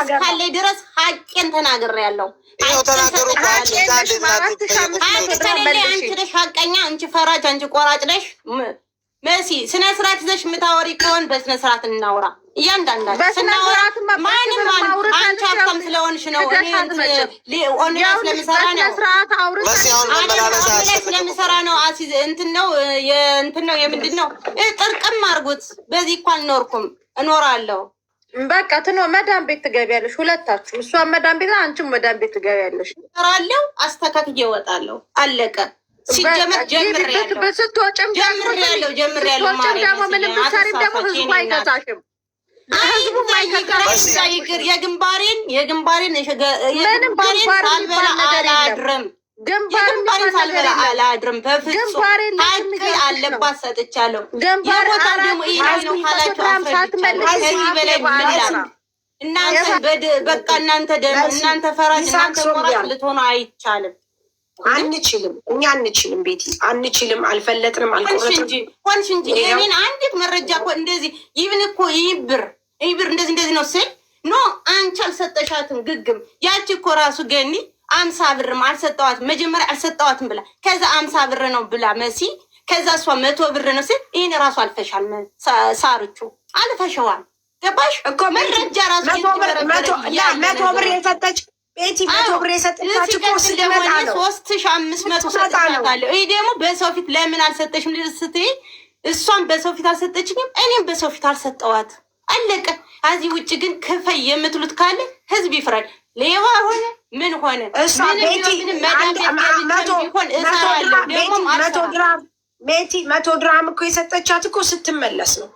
እስካለ ድረስ ሀቄን ተናግሬያለሁ። አንቺ ነሽ ሀቀኛ፣ አንቺ ፈራጅ፣ አንቺ ቆራጭ ነሽ። መሲ ስነ ስርዓት ይዘሽ የምታወሪ ከሆን በስነ ስርዓት እናውራ። እያንዳንዳችን ስናወራ ማንም አንቺ ሀብታም ስለሆንሽ ነው ኦንላይን ስለምሰራ ነው ስለምሰራ ነው እንትን ነው የምንድን ነው ጥርቅም አድርጉት። በዚህ እኮ አልኖርኩም እኖራለሁ። በቃ መዳም ቤት ትገቢያለሽ ሁለታችሁ። እሷን መዳም ቤት አንቺም መዳም ቤት ትገቢያለሽ። እሰራለሁ፣ አስተካክዬ እወጣለሁ። አለቀ። ሲጀመር ጀምሬያለሁ ደግሞ ምንም ብትሰሪም ደግሞ ህዝቡ አይገዛሽም። የግንባሬን ሳልበላ አላድርም። ግንባሬን ሳልበላ አላድርም። በፍጹም ሀቅ አለባት ሰጥቻለሁ። የቦታው ደግሞ ይሄ ነው ካላችሁ ከዚህ በላይ ምላል እናንተ በቃ እናንተ ፈራጅ እናንተ ቆራጥ ልትሆኑ አይቻልም። አንችልም፣ እኛ አንችልም። ቤቲ አንችልም። አልፈለጥንም፣ አልቆረጥንም። ሆንሽ እንጂ እኔን አንዲት መረጃ እኮ እንደዚህ ይብን እኮ ይህ ብር እንደዚህ ነው ስል ኖ አንቺ አልሰጠሻትም። ግግም ያቺ እኮ ራሱ ገኒ 50 ብርም አልሰጠዋትም። መጀመሪያ አልሰጠዋትም ብላ ከዛ 50 ብር ነው ብላ መሲ ከዛ እሷ 100 ብር ነው ስል ይህን ራሱ አልፈሻል። ሳርቹ አልፈሸዋል። ገባሽ እኮ መረጃ ራሱ 100 ብር የሰጠች ቤቲ 100 ብር የሰጠች እኮ ስትመጣ ነው 3500 ሰጥቻታለሁ። ይህ ደግሞ በሰው ፊት ለምን አልሰጠሽም ስትይ እሷን በሰው ፊት አልሰጠችኝም፣ እኔም በሰው ፊት አልሰጠዋት። አለቀ። ከዚህ ውጭ ግን ክፈይ የምትሉት ካለ ህዝብ ይፍራል። ሌባ ሆነ ምን ሆነ ቤቲ 100 ድራም እኮ የሰጠቻት እኮ ስትመለስ ነው።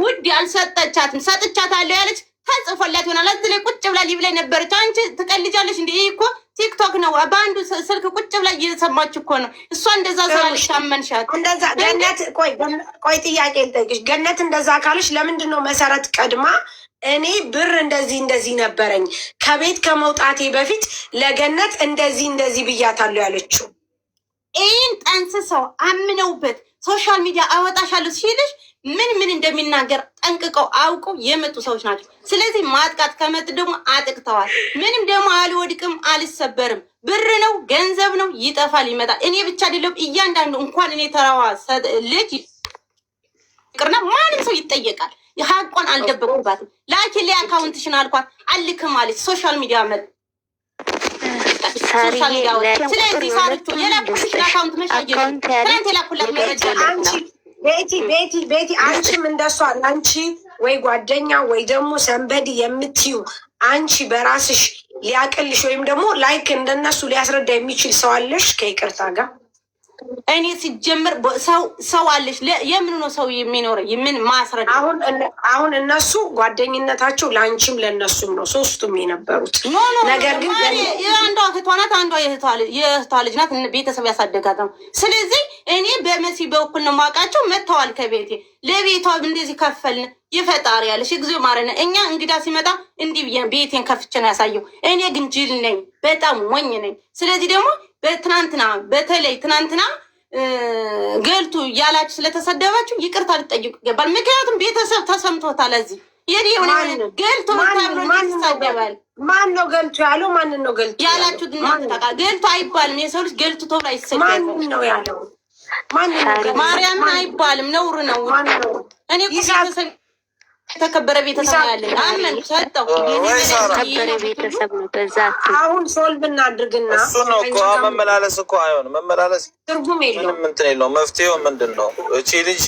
ውድ ያልሰጠቻትም ሰጥቻታለሁ ያለች ተጽፎላት ይሆናል። እዚህ ላይ ቁጭ ብላ ሊብ ላይ ነበረች። አንቺ ትቀልጃለሽ እንዴ? ይህ እኮ ቲክቶክ ነው። በአንዱ ስልክ ቁጭ ብላ እየሰማች እኮ ነው። እሷ እንደዛ ስላለች ታመንሻት። እንደዛ ገነት ቆይ ጥያቄ ልጠይቅሽ። ገነት እንደዛ ካለች ለምንድን ነው መሰረት ቀድማ እኔ ብር እንደዚህ ነበረኝ ከቤት ከመውጣቴ በፊት ለገነት እንደዚህ ብያታለሁ ያለችው? ይህን ጠንስሰው አምነውበት ሶሻል ሚዲያ አወጣሻለሁ ሲልሽ ምን እንደሚናገር ጠንቅቀው አውቀው የመጡ ሰዎች ናቸው። ስለዚህ ማጥቃት ከመጡ ደግሞ አጥቅተዋል። ምንም ደግሞ አልወድቅም፣ አልሰበርም። ብር ነው ገንዘብ ነው፣ ይጠፋል ይመጣል። እኔ ብቻ አይደለም እያንዳንዱ እንኳን እኔ ተራዋ ልጅ ይቅርና ማንም ሰው ይጠየቃል። ሀቋን አልደበቁባትም። ላኪ አካውንትሽን አልኳት አልክም አለች። ሶሻል ሚዲያ መጥ ስለዚህ ሳርቹ የላኩልሽን አካውንት መሻየ ትናንት የላኩላት መረጃ ቤቲ አንቺም እንደሷ አንቺ ወይ ጓደኛ ወይ ደግሞ ሰንበዲ የምትዩ አንቺ በራስሽ ሊያቅልሽ ወይም ደግሞ ላይክ እንደነሱ ሊያስረዳ የሚችል ሰው አለሽ? ከይቅርታ ጋር እኔ ሲጀምር ሰው አለሽ። የምን ነው ሰው የሚኖረ የምን ማስረዳ? አሁን እነሱ ጓደኝነታቸው ለአንቺም ለእነሱም ነው ሶስቱም የነበሩት። ነገር ግን አንዷ እህቷ ናት፣ አንዷ የእህቷ ልጅ ናት። ቤተሰብ ያሳደጋት ነው። ስለዚህ እኔ በመሲ በኩል ነው ማውቃቸው። መጥተዋል ከቤቴ ለቤቷ እንደዚህ ከፈልን። ይፈጣሪ ያለሽ እግዚኦ ማረነ። እኛ እንግዳ ሲመጣ እንዲህ ብዬ ቤቴን ከፍቼ ነው ያሳየው። እኔ ግን ጅል ነኝ፣ በጣም ሞኝ ነኝ። ስለዚህ ደግሞ በተለይ ትናንትና ገልቱ ያላችሁ ስለተሰደባችሁ ይቅርታ ልጠይቁ ይገባል። ምክንያቱም ቤተሰብ ተሰምቶታል። እዚህ ገልቱ ይሳደባል። ማን ነው ገልቱ ያለው? ማንን ነው ገልቱ ያላችሁ? ገልቱ አይባልም። የሰው ልጅ ገልቱ ተብሎ አይሰደብም። ማን ነው ያለው? ማርያምን አይባልም፣ ነውር ነው። እኔ ቤተሰብ የተከበረ ቤተሰብ ያለን አመን ሰጠው የተከበረ ቤተሰብ ነው። በዛ አሁን ሶልቭ እናድርግና እሱ ነው እኮ መመላለስ እኮ አይሆንም። መመላለስ ትርጉም የለውም። ምን እንትን የለውም። መፍትሄው ምንድን ነው? እቺ ልጅ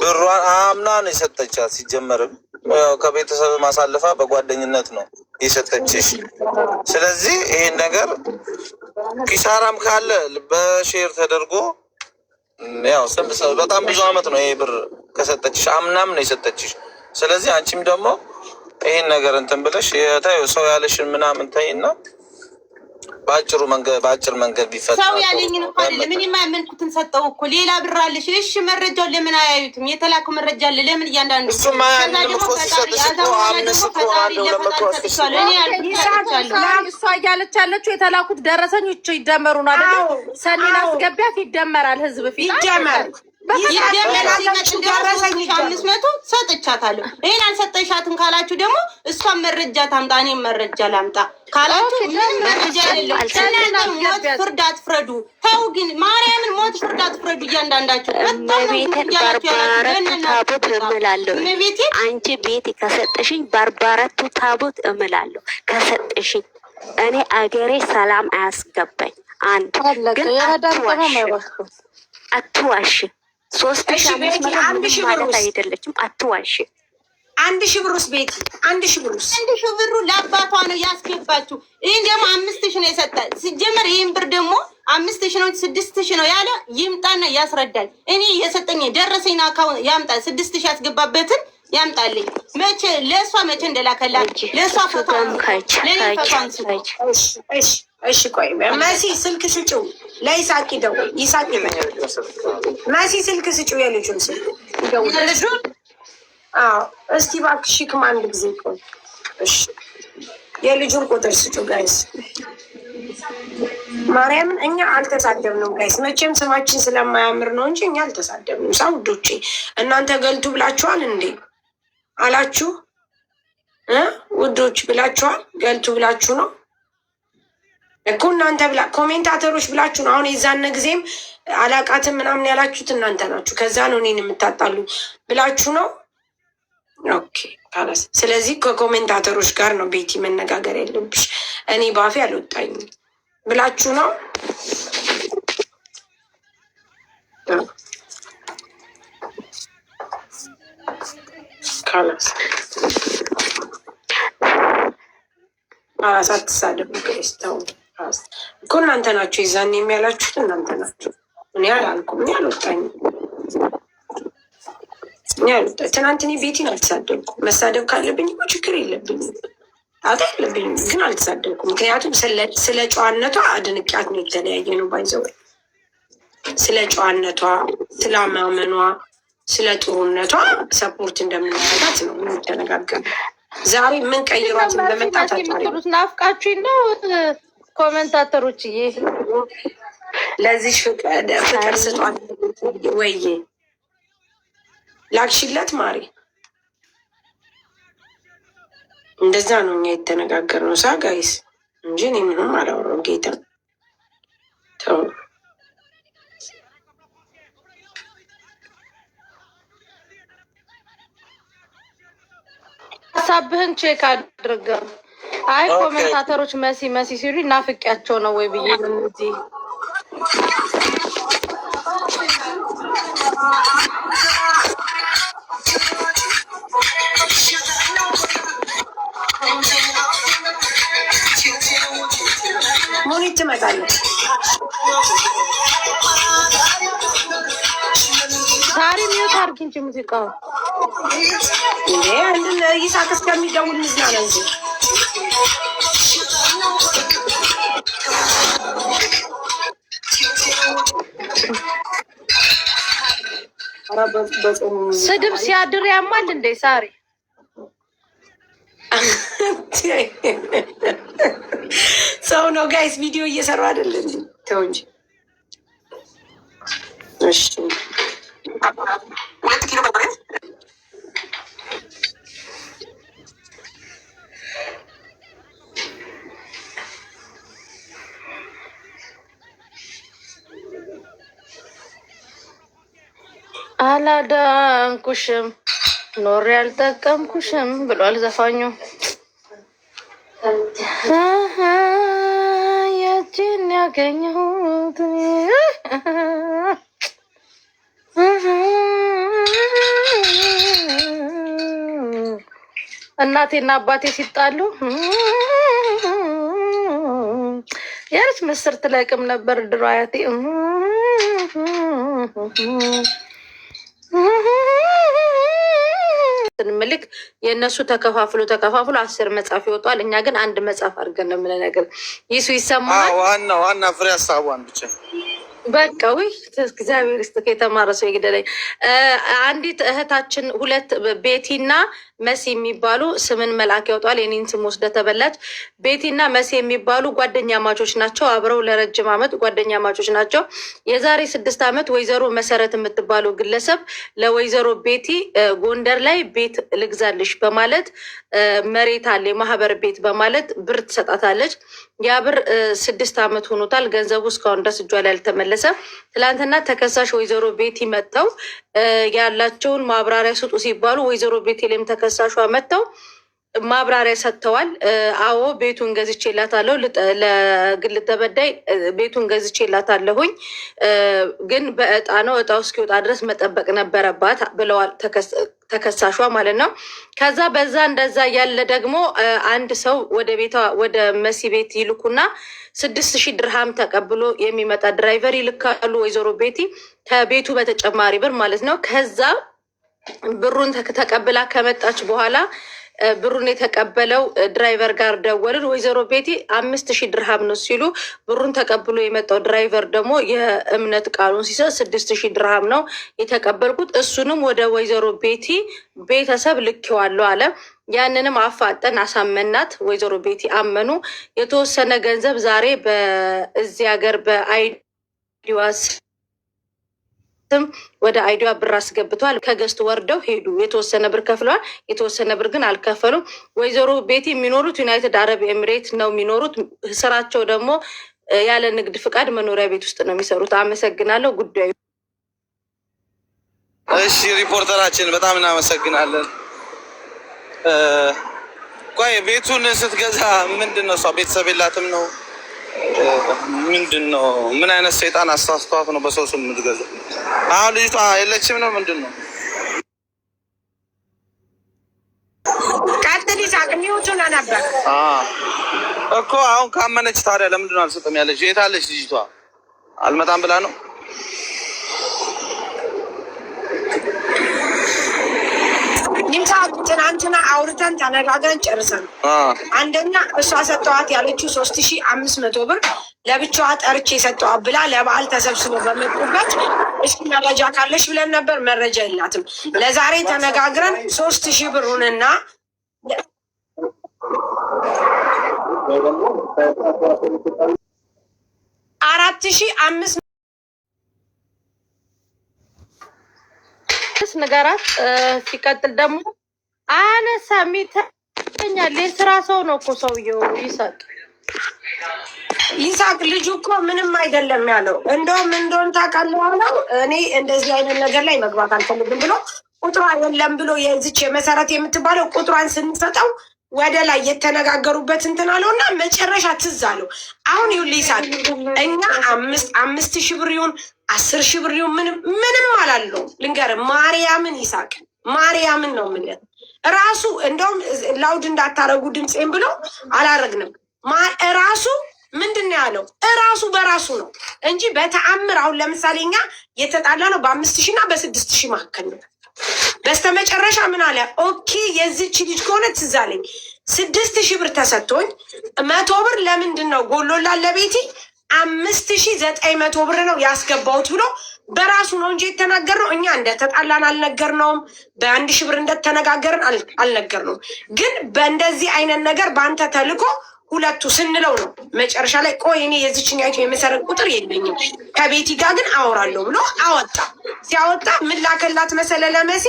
ብሯን አምና ነው የሰጠቻት። ሲጀመርም ከቤተሰብ ማሳለፋ በጓደኝነት ነው የሰጠችሽ። ስለዚህ ይሄን ነገር ኪሳራም ካለ በሼር ተደርጎ ያው በጣም ብዙ አመት ነው ይሄ ብር ከሰጠችሽ፣ አምናም ነው የሰጠችሽ። ስለዚህ አንቺም ደግሞ ይሄን ነገር እንትን ብለሽ ሰው ያለሽን ምናምን ተይና በአጭር መንገድ ቢፈታ ሰው ያለኝን እኮ አይደለም። ምን የማያመልኩትን ሰጠው እኮ ሌላ ብር አለሽ። እሺ መረጃውን ለምን አያዩትም? የተላከው መረጃ አለ። ለምን እያንዳንዱ እሱ ማያንም እኮ ሲሰጥሽ እኮ አምስት እኮ አንዱ ለመቷስሽ እሷ እያለች ያለችው የተላኩት ደረሰኞች ይደመሩ ነው አይደል? ሰኔን አስገቢያት ይደመራል። ህዝብ ፊት ይደመር ይደመር። ሲመጥ ደረሰኝ 500 ሰጥቻለሁ። ሰጥቻታለሁ። ይሄን አልሰጠሻትም ካላችሁ ደግሞ እሷን መረጃ ታምጣ፣ እኔም መረጃ ላምጣ ካላችሁ ምንም መረጃ የለም። ሞት ፍርድ አትፍረዱ። ተው ግን ማርያምን ሞት ፍርድ አትፍረዱ። እያንዳንዳችሁ ቤትን በ44 ታቦት እምላለሁ። አንቺ ቤት ከሰጠሽኝ በ44 ታቦት እምላለሁ። ከሰጠሽኝ እኔ አገሬ ሰላም አያስገባኝ። አንድ ግን አትዋሽ። 3500 ማለት አይደለችም። አትዋሽ። 1000 ብሩስ ቤት 1000 ብሩስ 1000 ብሩ ለአባቷ ነው ያስገባችው። ይህን ደግሞ 5000 ነው የሰጣል። ሲጀመር ይህን ብር ደግሞ 5000 ነው 6000 ነው ያለ ይምጣና ያስረዳል። እኔ የሰጠኝ ደረሰኝ አካውንት ያምጣ 6000 ያስገባበትን ያምጣልኝ። መቼ ለእሷ መቼ እንደላከላት ለእሷ ፎቶን እሺ ቆይ መሲ ስልክ ስጪው ለይሳቅ ደውል። ይሳቅ መሲ ስልክ ስጪው የልጁን ስልክ ልጁን እስቲ እባክሽ ክም አንድ ጊዜ ቆይ። እሺ የልጁን ቁጥር ስጪው ጋይስ። ማርያምን እኛ አልተሳደብንም ጋይስ። መቼም ስማችን ስለማያምር ነው እንጂ እኛ አልተሳደብንም። ሳውዶቼ እናንተ ገልቱ ብላችኋል እንዴ አላችሁ? ውዶች ብላችኋል? ገልቱ ብላችሁ ነው እኮ እናንተ ብላ ኮሜንታተሮች ብላችሁ ነው። አሁን የዛነ ጊዜም አላቃትም ምናምን ያላችሁት እናንተ ናችሁ። ከዛ ነው እኔን የምታጣሉ ብላችሁ ነው። ኦኬ ካላስ። ስለዚህ ከኮሜንታተሮች ጋር ነው ቤቲ መነጋገር ያለብሽ። እኔ ባፌ አልወጣኝም ብላችሁ ነው። ካላስ አትሳደቡ ክርስተው እኮ እናንተ ናችሁ። የዛን የሚያላችሁት እናንተ ናችሁ። እኔ አላልኩም። እኔ አልወጣኝም። ትናንት እኔ ቤቲን አልተሳደብኩም። መሳደብ ካለብኝ እኮ ችግር የለብኝም። አውጣ የለብኝም፣ ግን አልተሳደብኩም። ምክንያቱም ስለ ጨዋነቷ አድንቂያት ነው። የተለያየ ነው ባይዘው። ስለ ጨዋነቷ፣ ስለ አማመኗ፣ ስለ ጥሩነቷ ሰፖርት እንደምናደርጋት ነው የምንተነጋገር። ዛሬ ምን ቀይሯት እንደመጣት ናፍቃችሁኝ ነው ኮሜንታተሮች። ለዚህ ፍቅር ስጧት ወይ ላክሽለት ማሪ። እንደዛ ነው እኛ የተነጋገርነው ሳ ጋይስ እንጂ እኔ ምንም አላወራሁም። ጌታ ተው። ሀሳብህን ቼክ አድርገው። አይ ኮሜንታተሮች መሲ ሲሉ ናፍቂያቸው ነው ወይ ብዬ ነው እዚህ ሞኒት ትመጣለች። ሳሪ ሚዩት አድርጊ እንጂ ሙዚቃው እንደ ይሳቅ እስከሚደውል ምዝናና እንጂ ስድብ ሲያድር ያማል እንዴ ሳሪ? ሰው ነው ጋይስ፣ ቪዲዮ እየሰሩ አይደል እንዴ? ተው እንጂ እሺ። አላዳንኩሽም ኖሬ አልጠቀምኩሽም ብሏል ዘፋኙ። ያችን ያገኘሁት እናቴና አባቴ ሲጣሉ ያለች ምስር ትለቅም ነበር ድሮ አያቴ። ምልክ የእነሱ ተከፋፍሎ 10 መጽሐፍ ይወጣል። እኛ ግን 1 መጽሐፍ አድርገን ነው የምንነግር። ይሱ ይሰማል። ዋና ፍሬ ሀሳቧን ብቻ በቃ ወይ እግዚአብሔር ይስጥክ። የተማረ ሰው ይግደለኝ። አንዲት እህታችን ሁለት ቤቲና መሲ የሚባሉ ስምን መልአክ ያውጣል። የኔን ስም ወስደ ተበላች። ቤቲና መሲ የሚባሉ ጓደኛ ማቾች ናቸው። አብረው ለረጅም ዓመት ጓደኛ ማቾች ናቸው። የዛሬ 6 ዓመት ወይዘሮ መሰረት የምትባለው ግለሰብ ለወይዘሮ ቤቲ ጎንደር ላይ ቤት ልግዛልሽ በማለት መሬት አለ የማህበር ቤት በማለት ብር ትሰጣታለች። ያ ብር 6 ዓመት ሆኖታል። ገንዘቡ እስካሁን ድረስ እጇ ላይ አልተመለሰም። ትላንትና ተከሳሽ ወይዘሮ ቤቲ መጥተው ያላቸውን ማብራሪያ ስጡ ሲባሉ ወይዘሮ ቤቲ ላይም ተከሳሿ መጥተው ማብራሪያ ሰጥተዋል። አዎ ቤቱን ገዝቼላታለሁ፣ ለግል ተበዳይ ቤቱን ገዝቼላታለሁኝ፣ ግን በእጣ ነው፣ እጣው እስኪወጣ ድረስ መጠበቅ ነበረባት ብለዋል ተከሳሿ ማለት ነው። ከዛ በዛ እንደዛ ያለ ደግሞ አንድ ሰው ወደ ቤቷ ወደ መሲ ቤት ይልኩና 6,000 ድርሃም ተቀብሎ የሚመጣ ድራይቨር ይልካሉ። ወይዘሮ ቤቲ ከቤቱ በተጨማሪ ብር ማለት ነው። ከዛ ብሩን ተቀብላ ከመጣች በኋላ ብሩን የተቀበለው ድራይቨር ጋር ደወልን። ወይዘሮ ቤቲ 5,000 ድርሃም ነው ሲሉ ብሩን ተቀብሎ የመጣው ድራይቨር ደግሞ የእምነት ቃሉን ሲሰጥ 6,000 ድርሃም ነው የተቀበልኩት፣ እሱንም ወደ ወይዘሮ ቤቲ ቤተሰብ ልኬዋለሁ አለ። ያንንም አፋጠን አሳመናት። ወይዘሮ ቤቲ አመኑ። የተወሰነ ገንዘብ ዛሬ በዚህ ሀገር በአይዲዋስ ወደ አይዲዋ ብር አስገብተዋል። ከገዝቱ ወርደው ሄዱ። የተወሰነ ብር ከፍለዋል፣ የተወሰነ ብር ግን አልከፈሉም። ወይዘሮ ቤቲ የሚኖሩት ዩናይትድ አረብ ኤምሬት ነው የሚኖሩት። ስራቸው ደግሞ ያለ ንግድ ፍቃድ መኖሪያ ቤት ውስጥ ነው የሚሰሩት። አመሰግናለሁ። ጉዳዩ እሺ፣ ሪፖርተራችን በጣም እናመሰግናለን። ቆይ ቤቱን ስትገዛ ምንድን ነው እሷ ቤተሰብ የላትም ነው ምንድን ነው? ምን አይነት ሰይጣን አሳስተዋት ነው በሰው ስም የምትገዛው? አሁን ልጅቷ የለችም ነው ምንድን ነው? ቀጥል ይሳቅ ሚውቱን ነበር እኮ አሁን ካመነች ታዲያ ለምንድን ነው አልሰጥም ያለች? የት አለች ልጅቷ? አልመጣም ብላ ነው? ይምሳቅ ትናንትና አውርተን ተነጋግረን ጨርሰን፣ አንደኛ እሷ ሰጠዋት ያለችው 3,500 ብር ለብቻዋ ጠርቼ ሰጠዋት ብላ ለበዓል ተሰብስቦ በመጡበት እሺ መረጃ ካለሽ ብለን ነበር። መረጃ የላትም። ለዛሬ ተነጋግረን 3,000 ብሩንና 4,500 ነገራት። ሲቀጥል ደግሞ አነሳሚ ተኛል። የስራ ሰው ነው እኮ ሰውየው። ይሳቅ ልጁ እኮ ምንም አይደለም ያለው። እንደውም እንደሆን ታውቃለህ አለው እኔ እንደዚህ አይነት ነገር ላይ መግባት አልፈልግም ብሎ ቁጥሯ የለም ብሎ የዚች የመሰረት የምትባለው ቁጥሯን ስንሰጠው ወደ ላይ የተነጋገሩበት እንትን አለው እና መጨረሻ ትዝ አለው። አሁን ይኸውልህ ይሳቅ እኛ 5,000 ብር ይሁን 10,000 ብር ይሁን ምንም አላለው። ልንገርህ ማርያምን ይሳቅ ማርያምን ነው የምልህ። ራሱ እንደውም ላውድ እንዳታረጉ ድምፄን ብሎ አላረግንም። ራሱ ምንድን ነው ያለው? ራሱ በራሱ ነው እንጂ በተአምር አሁን ለምሳሌ እኛ የተጣላ ነው በ5,000 እና በ6,000 መካከል ነው። በስተመጨረሻ ምን አለ? ኦኬ የዚች ልጅ ከሆነ ትዝ አለኝ 6,000 ብር ተሰጥቶኝ 100 ብር ለምንድን ነው ጎሎላ ለቤቲ 5,900 ብር ነው ያስገባሁት ብሎ በራሱ ነው እንጂ የተናገርነው። እኛ እንደተጣላን አልነገርነውም። በ1,000 ብር እንደተነጋገርን አልነገርነውም። ግን በእንደዚህ አይነት ነገር በአንተ ተልኮ ሁለቱ ስንለው ነው መጨረሻ ላይ ቆይ እኔ የዚችኛይቱ የመሰረት ቁጥር የለኝም ከቤቲ ጋር ግን አወራለሁ ብሎ አወጣ። ሲያወጣ ምን ላከላት መሰለ ለመሲ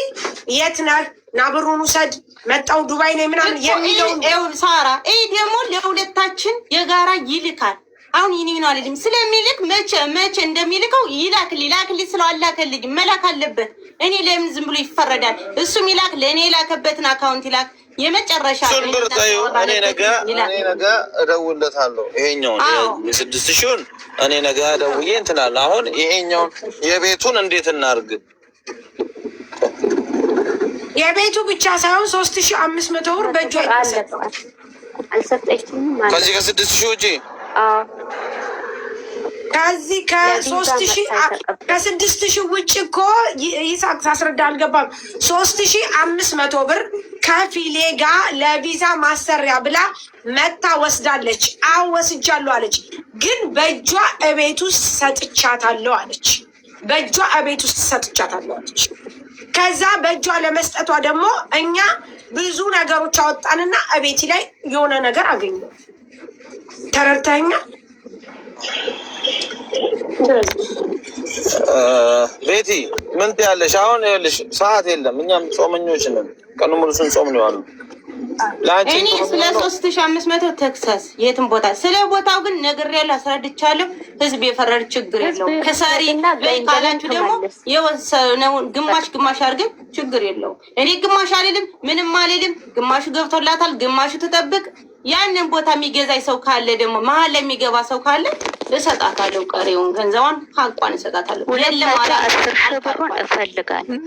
የት ነህ ና ብሩን ውሰድ መጣው ዱባይ ነኝ ምናምን የሚለውን ሳራ ይሄ ደግሞ ለሁለታችን የጋራ ይልካል። አሁን ይህን አልልም ስለሚልክ መቼ እንደሚልከው ይላክልኝ ስለው አላከልኝ መላክ አለበት። እኔ ለምን ዝም ብሎ ይፈረዳል? እሱም ይላክ ለእኔ የላከበትን አካውንት ይላክ። የመጨረሻ ብር ታዩ። እኔ ነገ እደውልለታለሁ። ይሄኛውን የ6,000 እኔ ነገ ደውዬ እንትናለሁ። አሁን ይሄኛውን የቤቱን እንዴት እናርግ? የቤቱ ብቻ ሳይሆን 3,500 ብር በእጇ አልሰጠችኝም። ከዚህ ከ6,000 ውጪ ከዚህ ከ6,000 ውጭ እኮ ይሳቅ ሳስረዳ አልገባም። 3,500 ብር ከፊሌ ጋር ለቪዛ ማሰሪያ ብላ መታ ወስዳለች። አዎ ወስጃለሁ አለች። ግን በእጇ እቤት ውስጥ ሰጥቻታለሁ አለች። በእጇ እቤት ውስጥ ሰጥቻታለሁ አለች። ከዛ በእጇ ለመስጠቷ ደግሞ እኛ ብዙ ነገሮች አወጣንና እቤቴ ላይ የሆነ ነገር አገኘሁ። ተረድተኸኛል? ቤቲ ምን ትያለሽ? አሁን ይኸውልሽ ሰዓት የለም። እኛም ጾመኞች ነን። ቀኑ ሙሉ ስንጾም ነው ያሉ። እኔ ስለ 3500 ተክሳስ የትም ቦታ ስለ ቦታው ግን ነግሬያለሁ፣ አስረድቻለሁ። ህዝብ የፈረድ ችግር የለውም። ከሰሪ በይ ካላችሁ ደግሞ የወሰነውን ግማሽ ግማሽ አድርገን ችግር የለውም። እኔ ግማሽ አልልም፣ ምንም አልልም። ግማሹ ገብቶላታል፣ ግማሹ ትጠብቅ። ያንን ቦታ የሚገዛኝ ሰው ካለ ደግሞ መሀል ላይ የሚገባ ሰው ካለ እሰጣታለሁ። ቀሪውን ገንዘቧን ሀቋን እሰጣታለሁ። የለም ማለት 10 ሺህ ብሩን እፈልጋለሁ።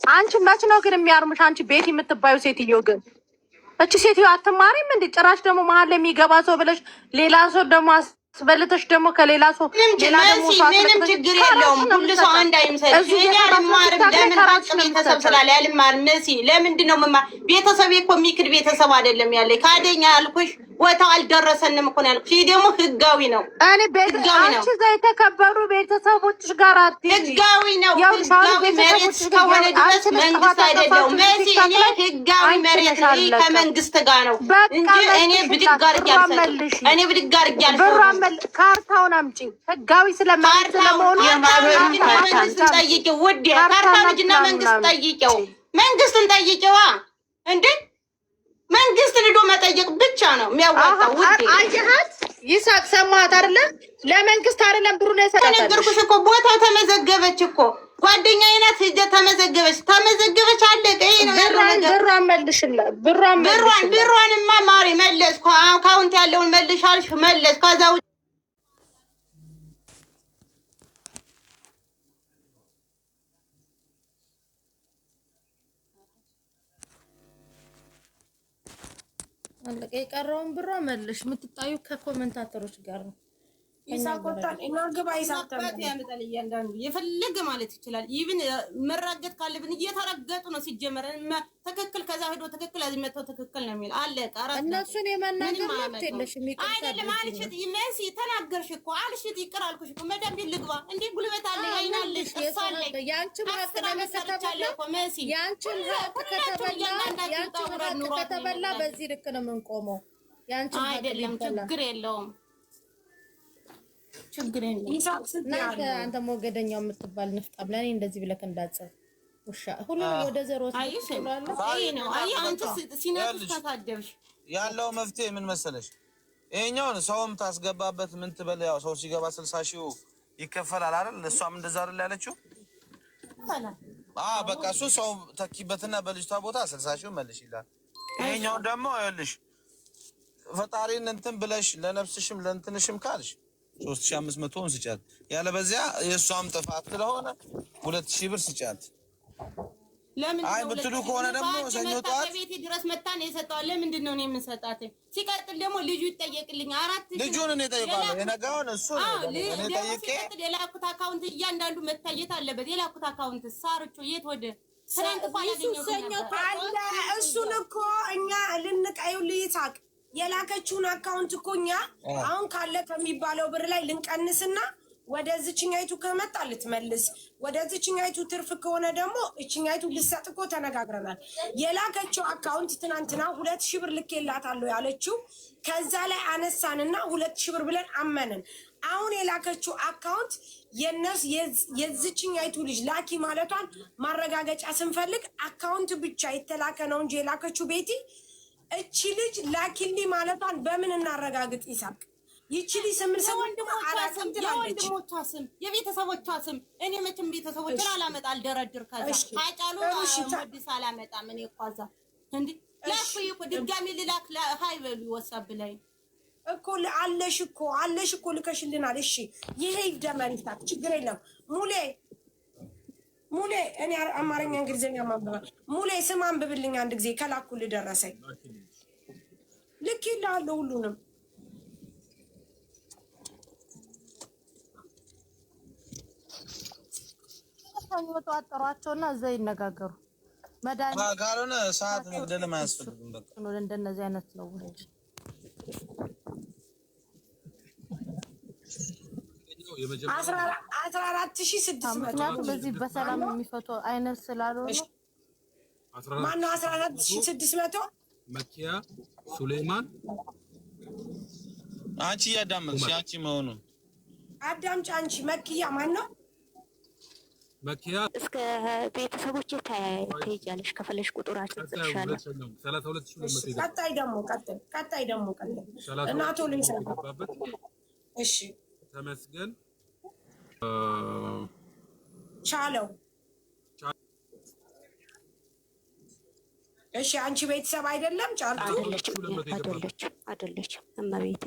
አንቺ መች ነው ግን የሚያርምሽ? አንቺ ቤት የምትባዩ ሴትዮ ግን እቺ ሴትዮ አትማሪም እንዴ? ጭራሽ ደግሞ መሀል ላይ የሚገባ ሰው ብለሽ ሌላ ሰው ደግሞ አስበልተሽ ደግሞ ከሌላ ሰው ሌላ ደግሞ ምንም ችግር የለውም። ሁሉ ሰው አንድ አይምሰልሽ። እኔ አልማርም። ለምን ሀቅ ቤተሰብ ስላለ አልማርም። መሲ ለምንድን ነው የምማር? ቤተሰብ እኮ የሚክድ ቤተሰብ አይደለም ያለ ካደኛ ያልኩሽ ቦታው አልደረሰንም እኮ ነው ያልኩሽ። ይሄ ደግሞ ህጋዊ ነው። እኔ ቤተሰቦች እዛ የተከበሩ ቤተሰቦች ጋር ህጋዊ ነው። ህጋዊ መሬት እስከሆነ ድረስ መንግስት አይደለም። መሲ እኔ ህጋዊ መሬት ነው ከመንግስት ጋር ነው እንጂ እኔ ብድግ አድርጌ አልሰጥም። እኔ ብድግ አድርጌ አልሰጥም። ካርታውን አምጪ። ህጋዊ ስለመንግስት ለመሆኑ መንግስት ጠይቂው። ውዴ ካርታ ልጅና መንግስት ጠይቂው። መንግስትን ጠይቂዋ እንዴ! መንግስት ልዶ መጠየቅ ብቻ ነው የሚያዋጣው። ውዴ አየሃት? ይሳቅ ሰማሃት አይደለ? ለመንግስት አይደለም ብሩ ነው የሰጣታለሽ። ነገርኩሽ እኮ ቦታው ተመዘገበች እኮ ጓደኛዬ ናት። ሂጅ ተመዘገበች አለቀ። ይሄ ነው ያለው ነገር። ብሯን መልሽላት። ብሯንማ ማሪ መለስኩ። አካውንት ያለውን መልሻልሽ መለስ ከዛ አለቀ። የቀረውን ብሯ መልሽ። የምትጣዩ ከኮመንታተሮች ጋር ነው። ይሳቆጣል እና ግባ ይሳቆጣል ያመጣል። እያንዳንዱ የፈለገ ማለት ይችላል። ይብን መራገጥ ካለብን እየተረገጡ ነው ሲጀመር። ትክክል ከዛ ሄዶ ትክክል እዚህ መጥቶ ትክክል ነው የሚል አለቀ። አራት እነሱን የመናገር መብት የለሽም። አይደለም አልሽት መሲ ተናገርሽ እኮ አልሽት ይቅር አልኩሽ እኮ መዳም ቢል ልግባ እንዴ ጉልበት አለ አይናለሽ ተሳለኝ ያንቺ ማለት ለመሰተቻለ መሲ ያንቺ ከተበላ በዚህ ልክ ነው የምንቆመው። ያንቺ አይደለም ችግር የለውም ችግር የለም። አንተ ሞገደኛው የምትባል ንፍጣም ለኔ እንደዚህ ብለክ እንዳጽፍ ውሻ ሁሉ ወደ ዘሮ ተብሏል። አይ ነው አይ አንተ ሲናት ተሳደብሽ ያለው መፍትሄ ምን መሰለሽ? ይሄኛውን ሰውም ታስገባበት ምን ትበል። ያው ሰው ሲገባ 60 ሺው ይከፈላል አይደል? እሷም እንደዛ አይደል ያለችው? በቃ እሱ ሰው ተኪበትና በልጅቷ ቦታ 60 ሺው መልሽ ይላል። ይሄኛው ደግሞ ይኸውልሽ ፈጣሪን እንትን ብለሽ ለነፍስሽም ለእንትንሽም ካልሽ 3500 ስጫት። ያለ በዚያ የሷም ጥፋት ስለሆነ 2000 ብር ስጫት። ለምን አይ ብትሉ ከሆነ ደግሞ ሰኞ ጠዋት ቤቴ ድረስ መጣ ነው የሰጠው። ለምንድን ነው የምንሰጣት? ሲቀጥል ደግሞ ልጁ ይጠየቅልኝ። ልጁን እኔ ጠይቃለሁ። የነጋውን እሱ እኔ ጠይቄ የላኩት አካውንት እያንዳንዱ መታየት አለበት። የላኩት አካውንት ሳርቾ የት ወደ ትናንት እንኳን እሱን እኮ እኛ ልንቀዩ ልይሳቅ የላከችውን አካውንት እኮ እኛ አሁን ካለ ከሚባለው ብር ላይ ልንቀንስና ወደ ዝችኛይቱ ከመጣ ልትመልስ፣ ወደ ዝችኛይቱ ትርፍ ከሆነ ደግሞ እችኛይቱ ልሰጥ እኮ ተነጋግረናል። የላከችው አካውንት ትናንትና 2000 ብር ልኬላታለሁ ያለችው ከዛ ላይ አነሳንና 2000 ብር ብለን አመንን። አሁን የላከችው አካውንት የዝችኛይቱ ልጅ ላኪ ማለቷን ማረጋገጫ ስንፈልግ አካውንት ብቻ የተላከ ነው እንጂ የላከችው ቤቲ እቺ ልጅ ላኪሊ ማለቷን በምን እናረጋግጥ? ይሳቅ ይቺ ልጅ ስምን ሰው የወንድሞቿ ስም የቤተሰቦቿ ስም እኔ መቼም ቤተሰቦችን አላመጣ አልደረድር ከዛ አይጫሉ ሞዲስ አላመጣም። እኔ እኳዛ እንዴ ላኩ እኮ ድጋሚ ልላክ ሃይ በሉ ወሳብ ላይ እኮ አለሽ እኮ ልከሽልናል። እሺ ይሄ ይደመር ይሳቅ ችግር የለም። ሙሌ እኔ አማርኛ እንግሊዝኛ ማንበብ ሙሌ ስም አንብብልኝ አንድ ጊዜ ከላኩልህ ደረሰኝ ልክ ይላል ሁሉንም ወጣ አጠሯቸውና እዛ ይነጋገሩ። ካልሆነ ሰዓት መግደልም አያስፈልግም። በቃ ነው እንደነዚህ አይነት ነው ወይ 14,600 በዚህ በሰላም የሚፈቱ አይነት ስላልሆነ ማነው 14,600 መኪያ ሱሌማን አንቺ ያዳምጥሽ አንቺ መሆኑን አዳምጪ። አንቺ መኪያ ማነው? መኪያ እስከ ቤተሰቦቼ ተያይጃለሽ ከፈለሽ ቁጥራችን ትሻለሽ። 32,200 ቀጣይ ደግሞ እናቶ ለይሰን እሺ ተመስገን ቻለው እሺ አንቺ ቤተሰብ አይደለም ጫልቱ አይደለችም እመቤቴ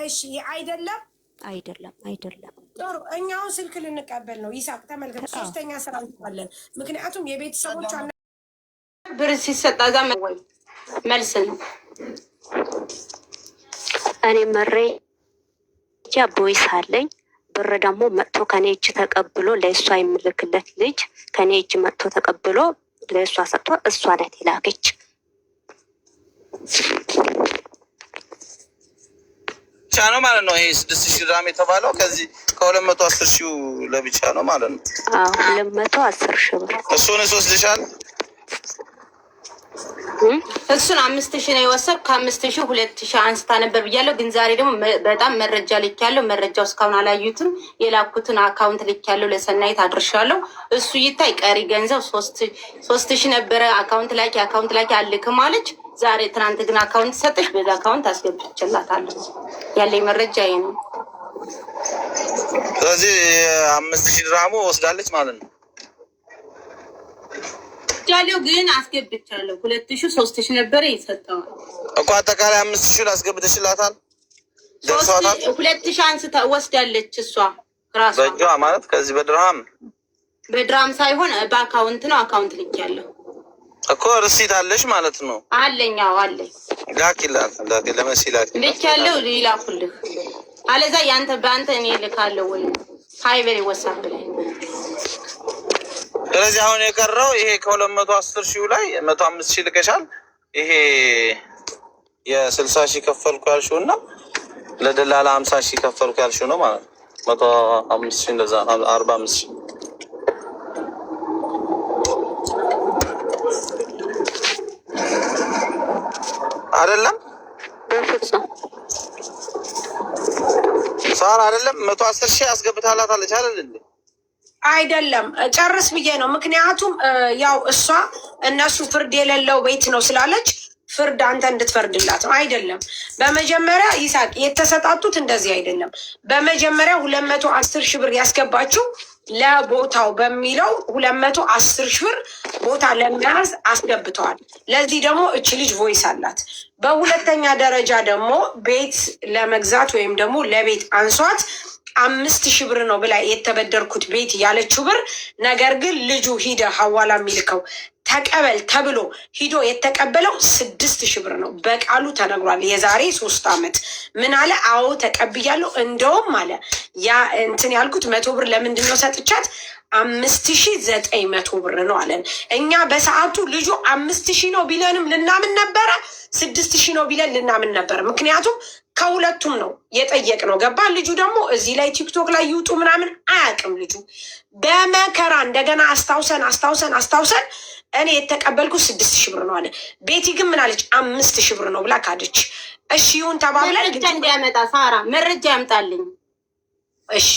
እሺ አይደለም ጥሩ እኛውን ስልክ ልንቀበል ነው። ይሳቅ ተመልከት፣ ሶስተኛ ስራ እንባለን። ምክንያቱም የቤተሰቦቿ ብር ሲሰጣ ዛ መልስ ነው። እኔ መረጃ ቦይስ አለኝ። ብር ደግሞ መጥቶ ከኔ እጅ ተቀብሎ ለእሷ የሚልክለት ልጅ ከኔ እጅ መጥቶ ተቀብሎ ለእሷ ሰጥቶ እሷ ናት የላከች። ብቻ ነው ማለት ነው። ይሄ 6,000 ድርሃም የተባለው ከዚህ ከ210,000 ለብቻ ነው ማለት ነው። 210,000 ብር እሱን ወስደሻል። እሱን 5,000 ነው የወሰድኩ። ከ5,000 2,000 አንስታ ነበር ብያለሁ። ግን ዛሬ ደግሞ በጣም መረጃ ልክ ያለው መረጃው እስካሁን አላዩትም። የላኩትን አካውንት ልክ ያለው ለሰናይት አድርሻለሁ። እሱ ይታይ። ቀሪ ገንዘብ 3,000 ነበረ። አካውንት ላኪ አልክም አለች። ዛሬ ትናንት ግን አካውንት ሰጠሽ። በዛ አካውንት አስገብቼላታለሁ። ያለኝ መረጃ ይሄ ነው። ስለዚህ 5,000 ድርሃሙ ወስዳለች ማለት ነው። ጃሊው ግን አስገብቻለሁ። 2,000 3,000 ነበረ ይሰጣው እኮ አጠቃላይ 5,000 አስገብተሽላታል። ደርሷታል። 2,000 አንስታ ወስዳለች እሷ ራሷ በእጇ ማለት ከዚህ በድርሃም ሳይሆን በአካውንት ነው። አካውንት ልክ ያለው እኮ ርሲት አለሽ ማለት ነው። አለኛው አለኝ። ላኪላት ለመሲላት ልክ ያለው ይላኩልህ። አለዛ ያንተ በአንተ እኔ ልካለሁ ወይ ሃይበሪ ወሳብ ላይ። ስለዚህ አሁን የቀረው ይሄ ከ210,000 ላይ 105,000 ልከሻል። ይሄ የ60,000 ከፈልኩ ያልሽው እና ለደላላ 50,000 ከፈልኩ ያልሽው ነው ማለት ነው። 105,000 እንደዛ 45,000 አይደለም ሳራ አይደለም 110,000 አስገብታላታለች አይደል እንዴ? አይደለም ጨርስ ብዬ ነው። ምክንያቱም ያው እሷ እነሱ ፍርድ የሌለው ቤት ነው ስላለች ፍርድ አንተ እንድትፈርድላት ነው። አይደለም በመጀመሪያ ይሳቅ የተሰጣጡት እንደዚህ አይደለም። በመጀመሪያ 210,000 ብር ያስገባችው ለቦታው በሚለው 210,000 ብር ቦታ ለመያዝ አስገብተዋል። ለዚህ ደግሞ እች ልጅ ቮይስ አላት። በሁለተኛ ደረጃ ደግሞ ቤት ለመግዛት ወይም ደግሞ ለቤት አንሷት 5,000 ብር ነው ብላ የተበደርኩት ቤት ያለችው ብር፣ ነገር ግን ልጁ ሂደ ሐዋላ የሚልከው ተቀበል ተብሎ ሂዶ የተቀበለው 6,000 ብር ነው። በቃሉ ተነግሯል። የዛሬ 3 ዓመት ምን አለ? አዎ ተቀብያለሁ። እንደውም አለ ያ እንትን ያልኩት 100 ብር ለምንድን ነው ሰጥቻት 5,900 ብር ነው አለን። እኛ በሰዓቱ ልጁ 5,000 ነው ቢለንም ልናምን ነበረ፣ 6,000 ነው ቢለን ልናምን ነበረ። ምክንያቱም ከሁለቱም ነው የጠየቅ ነው። ገባ? ልጁ ደግሞ እዚህ ላይ ቲክቶክ ላይ ይውጡ ምናምን አያውቅም። ልጁ በመከራ እንደገና አስታውሰን እኔ የተቀበልኩት 6,000 ብር ነው አለ። ቤቲ ግን ምን አለች? 5,000 ብር ነው ብላ ካደች። እሺ ይሁን ተባብለን መረጃ እንዲያመጣ ሳራ መረጃ ያምጣልኝ። እሺ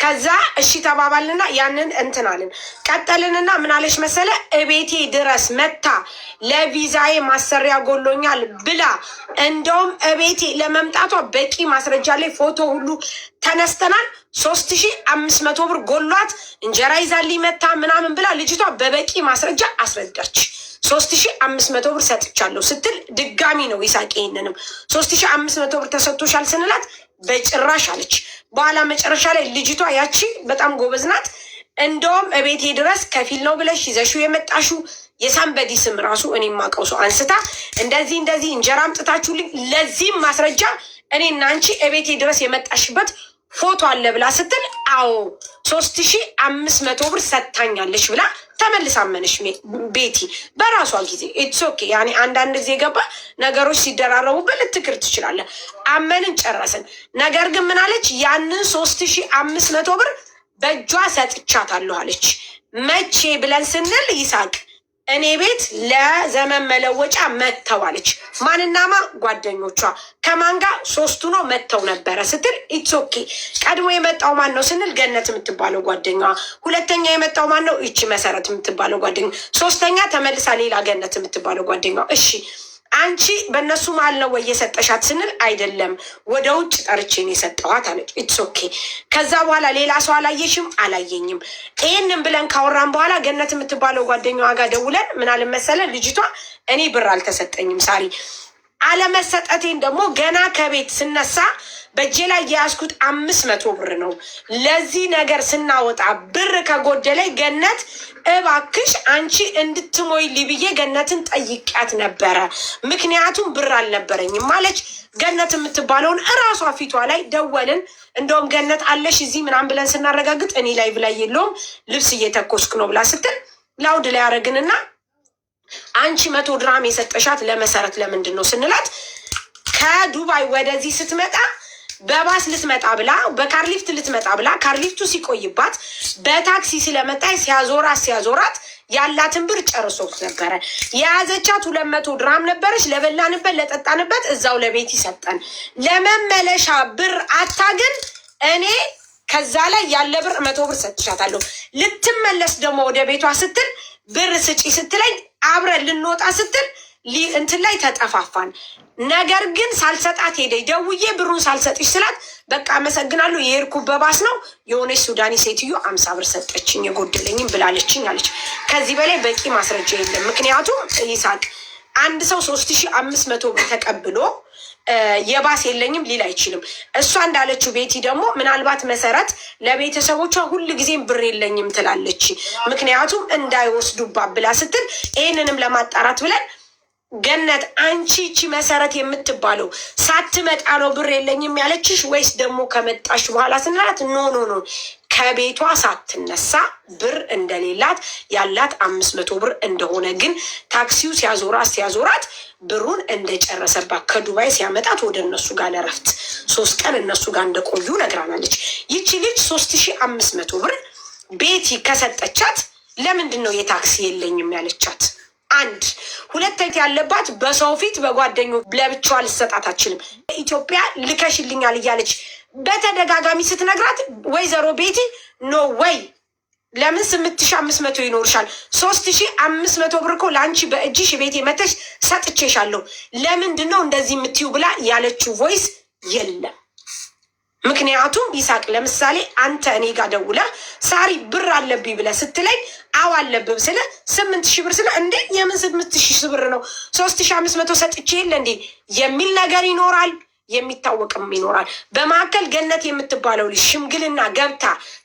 ከዛ እሺ ተባባልና ያንን እንትን አለን። ቀጠልንና ምን አለች መሰለ? እቤቴ ድረስ መታ ለቪዛዬ ማሰሪያ ጎሎኛል ብላ እንደውም እቤቴ ለመምጣቷ በቂ ማስረጃ ላይ ፎቶ ሁሉ ተነስተናል። 3,500 ብር ጎሏት እንጀራ ይዛልኝ መታ ምናምን ብላ ልጅቷ በበቂ ማስረጃ አስረዳች። 3,500 ብር ሰጥቻለሁ ስትል ድጋሚ ነው ይሳቅ። ይሄንንም 3,500 ብር ተሰጥቶሻል ስንላት በጭራሽ አለች። በኋላ መጨረሻ ላይ ልጅቷ ያቺ በጣም ጎበዝ ናት። እንደውም እቤቴ ድረስ ከፊል ነው ብለሽ ይዘሽው የመጣሽው የሳንበዲ ስም ራሱ እኔ የማውቀው ሰው አንስታ እንደዚህ እንጀራ አምጥታችሁልኝ፣ ለዚህም ማስረጃ እኔና አንቺ እቤቴ ድረስ የመጣሽበት ፎቶ አለ ብላ ስትል አዎ 3500 ብር ሰጥታኛለች ብላ ተመልሳ አመነች ቤቲ በራሷ ጊዜ። ኢትስ ኦኬ ያኔ አንዳንድ ጊዜ ገባ ነገሮች ሲደራረቡበት ልትክር ትችላለህ። አመንን ጨረስን። ነገር ግን ምን አለች? ያንን 3500 ብር በእጇ ሰጥቻታለሁ አለች። መቼ ብለን ስንል ይሳቅ እኔ ቤት ለዘመን መለወጫ መጥተዋለች። ማንናማ ጓደኞቿ ከማን ጋር 3 ነው መጥተው ነበረ ስትል ኢትስ ኦኬ። ቀድሞ የመጣው ማን ነው ስንል ገነት የምትባለው ጓደኛዋ፣ ሁለተኛ የመጣው ማን ነው? እቺ መሰረት የምትባለው ጓደኛ፣ ሶስተኛ ተመልሳ ሌላ ገነት የምትባለው ጓደኛዋ። እሺ አንቺ በእነሱ መሀል ነው ወይ የሰጠሻት ስንል አይደለም ወደ ውጭ ጠርቼን የሰጠዋት አለች። ኢትስ ኦኬ። ከዛ በኋላ ሌላ ሰው አላየሽም? አላየኝም። ይህንን ብለን ካወራን በኋላ ገነት የምትባለው ጓደኛዋ ጋር ደውለን ምን አለ መሰለ ልጅቷ እኔ ብር አልተሰጠኝም ሳሪ አለመሰጠቴን ደግሞ ገና ከቤት ስነሳ በእጄ ላይ የያዝኩት 500 ብር ነው። ለዚህ ነገር ስናወጣ ብር ከጎደለኝ ገነት እባክሽ አንቺ እንድትሞይልኝ ብዬ ገነትን ጠይቂያት ነበረ። ምክንያቱም ብር አልነበረኝም ማለች። ገነት የምትባለውን እራሷ ፊቷ ላይ ደወልን። እንደውም ገነት አለሽ እዚህ ምናምን ብለን ስናረጋግጥ እኔ ላይ ብላይ የለውም ልብስ እየተኮስክ ነው ብላ ስትል ላውድ ላይ ያደረግንና አንቺ 100 ድራም የሰጠሻት ለመሰረት ለምንድን ነው ስንላት ከዱባይ ወደዚህ ስትመጣ በባስ ልትመጣ ብላ በካርሊፍት ልትመጣ ብላ ካርሊፍቱ ሲቆይባት በታክሲ ስለመጣች ሲያዞራት ያላትን ብር ጨርሶት ነበረ። የያዘቻት 200 ድራም ነበረች። ለበላንበት ለጠጣንበት እዛው ለቤት ይሰጠን ለመመለሻ ብር አታግን እኔ ከዛ ላይ ያለ ብር 100 ብር ሰጥሻታለሁ። ልትመለስ ደግሞ ወደ ቤቷ ስትል ብር ስጪ ስትለኝ አብረን ልንወጣ ስትል እንትን ላይ ተጠፋፋን። ነገር ግን ሳልሰጣት ሄደኝ። ደውዬ ብሩን ሳልሰጥሽ ስላት በቃ አመሰግናለሁ የሄድኩ በባስ ነው የሆነች ሱዳኒ ሴትዮ 50 ብር ሰጠችኝ የጎደለኝም ብላለችኝ አለች። ከዚህ በላይ በቂ ማስረጃ የለም። ምክንያቱም ይሳቅ አንድ ሰው 3500 ብር ተቀብሎ የባስ የለኝም ሊል አይችልም። እሷ እንዳለችው ቤቲ ደግሞ ምናልባት መሰረት ለቤተሰቦቿ ሁል ጊዜም ብር የለኝም ትላለች። ምክንያቱም እንዳይወስዱባት ብላ ስትል ይህንንም ለማጣራት ብለን ገነት አንቺ እቺ መሰረት የምትባለው ሳትመጣ ነው ብር የለኝም ያለችሽ ወይስ ደግሞ ከመጣሽ በኋላ ስንላት ኖ ከቤቷ ሳትነሳ ብር እንደሌላት ያላት 500 ብር እንደሆነ ግን ታክሲው ሲያዞራት ብሩን እንደጨረሰባት ከዱባይ ሲያመጣት ወደ እነሱ ጋር ለረፍት 3 ቀን እነሱ ጋር እንደቆዩ ነግራናለች። ይቺ ልጅ 3500 ብር ቤቲ ከሰጠቻት ለምንድን ነው የታክሲ የለኝም ያለቻት? አንድ ሁለተኛ ያለባት በሰው ፊት በጓደኞች ለብቻዋ ልሰጣት አትችልም። ኢትዮጵያ ልከሽልኛል እያለች በተደጋጋሚ ስትነግራት ወይዘሮ ቤቲ ኖ ወይ ለምን 8500 ይኖርሻል? 3500 ብር እኮ ለአንቺ በእጅሽ ቤቴ መተሽ ሰጥቼሻለሁ። ለምንድን ነው እንደዚህ የምትዩ ብላ ያለችው ቮይስ የለም። ምክንያቱም ይሳቅ ለምሳሌ አንተ እኔ ጋር ደውለህ ሳሪ ብር አለብኝ ብለህ ስትለኝ አዎ አለብህ ስለ 8000 ብር ስለ እንዴ የምን 8000 ብር ነው 3500 ሰጥቼ የለ እንዴ የሚል ነገር ይኖራል፣ የሚታወቅም ይኖራል። በማዕከል ገነት የምትባለው ልጅ ሽምግልና ገብታ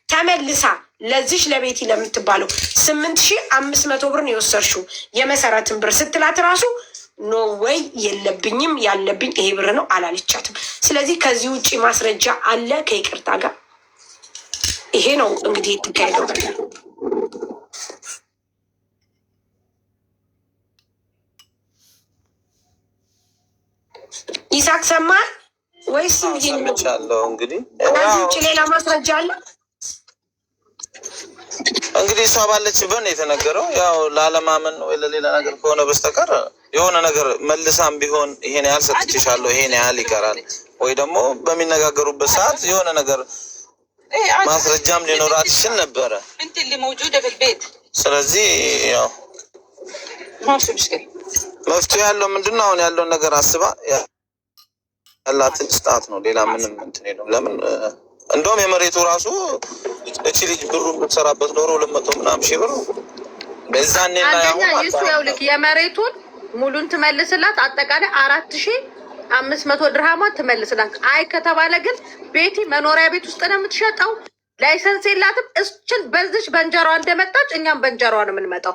ተመልሳ ለዚሽ ለቤቲ ለምትባለው 8500 ብር ነው የወሰድሽው የመሰረትን ብር ስትላት ራሱ ኖ ወይ የለብኝም ያለብኝ ይሄ ብር ነው አላለቻትም። ስለዚህ ከዚህ ውጭ ማስረጃ አለ ከይቅርታ ጋር ይሄ ነው እንግዲህ የተካሄደው ነገር። ይሳቅ ሰማ ወይስ ሰምቻለሁ? እንግዲህ ከዚህ ውጭ ሌላ ማስረጃ አለ? እንግዲህ እሷ ባለችበት ነው የተነገረው። ያው ላለማመን ወይ ለሌላ ነገር ከሆነ በስተቀር የሆነ ነገር መልሳም ቢሆን ይሄን ያህል ሰጥቼሻለሁ ይሄን ያህል ይቀራል ወይ ደግሞ በሚነጋገሩበት ሰዓት የሆነ ነገር ማስረጃም ሊኖራት ይችል ነበረ። ስለዚህ ያው መፍትሄ ያለው ምንድነው? አሁን ያለውን ነገር አስባ ያላትን ስጣት ነው። ሌላ ምንም እንትን የለም። ለምን እንደውም የመሬቱ ራሱ እቺ ልጅ ብሩ የምትሰራበት ኖሮ 200 ምናምን ሺህ ብር በዛኔ ላይ ያው ልክ የመሬቱን ሙሉን ትመልስላት አጠቃላይ 4500 ድርሃማ ትመልስላት። አይ ከተባለ ግን ቤቲ መኖሪያ ቤት ውስጥ ነው የምትሸጠው ላይሰንስ የላትም። እችን በዚች በእንጀራዋ እንደመጣች እኛም በእንጀራዋ ነው የምንመጣው።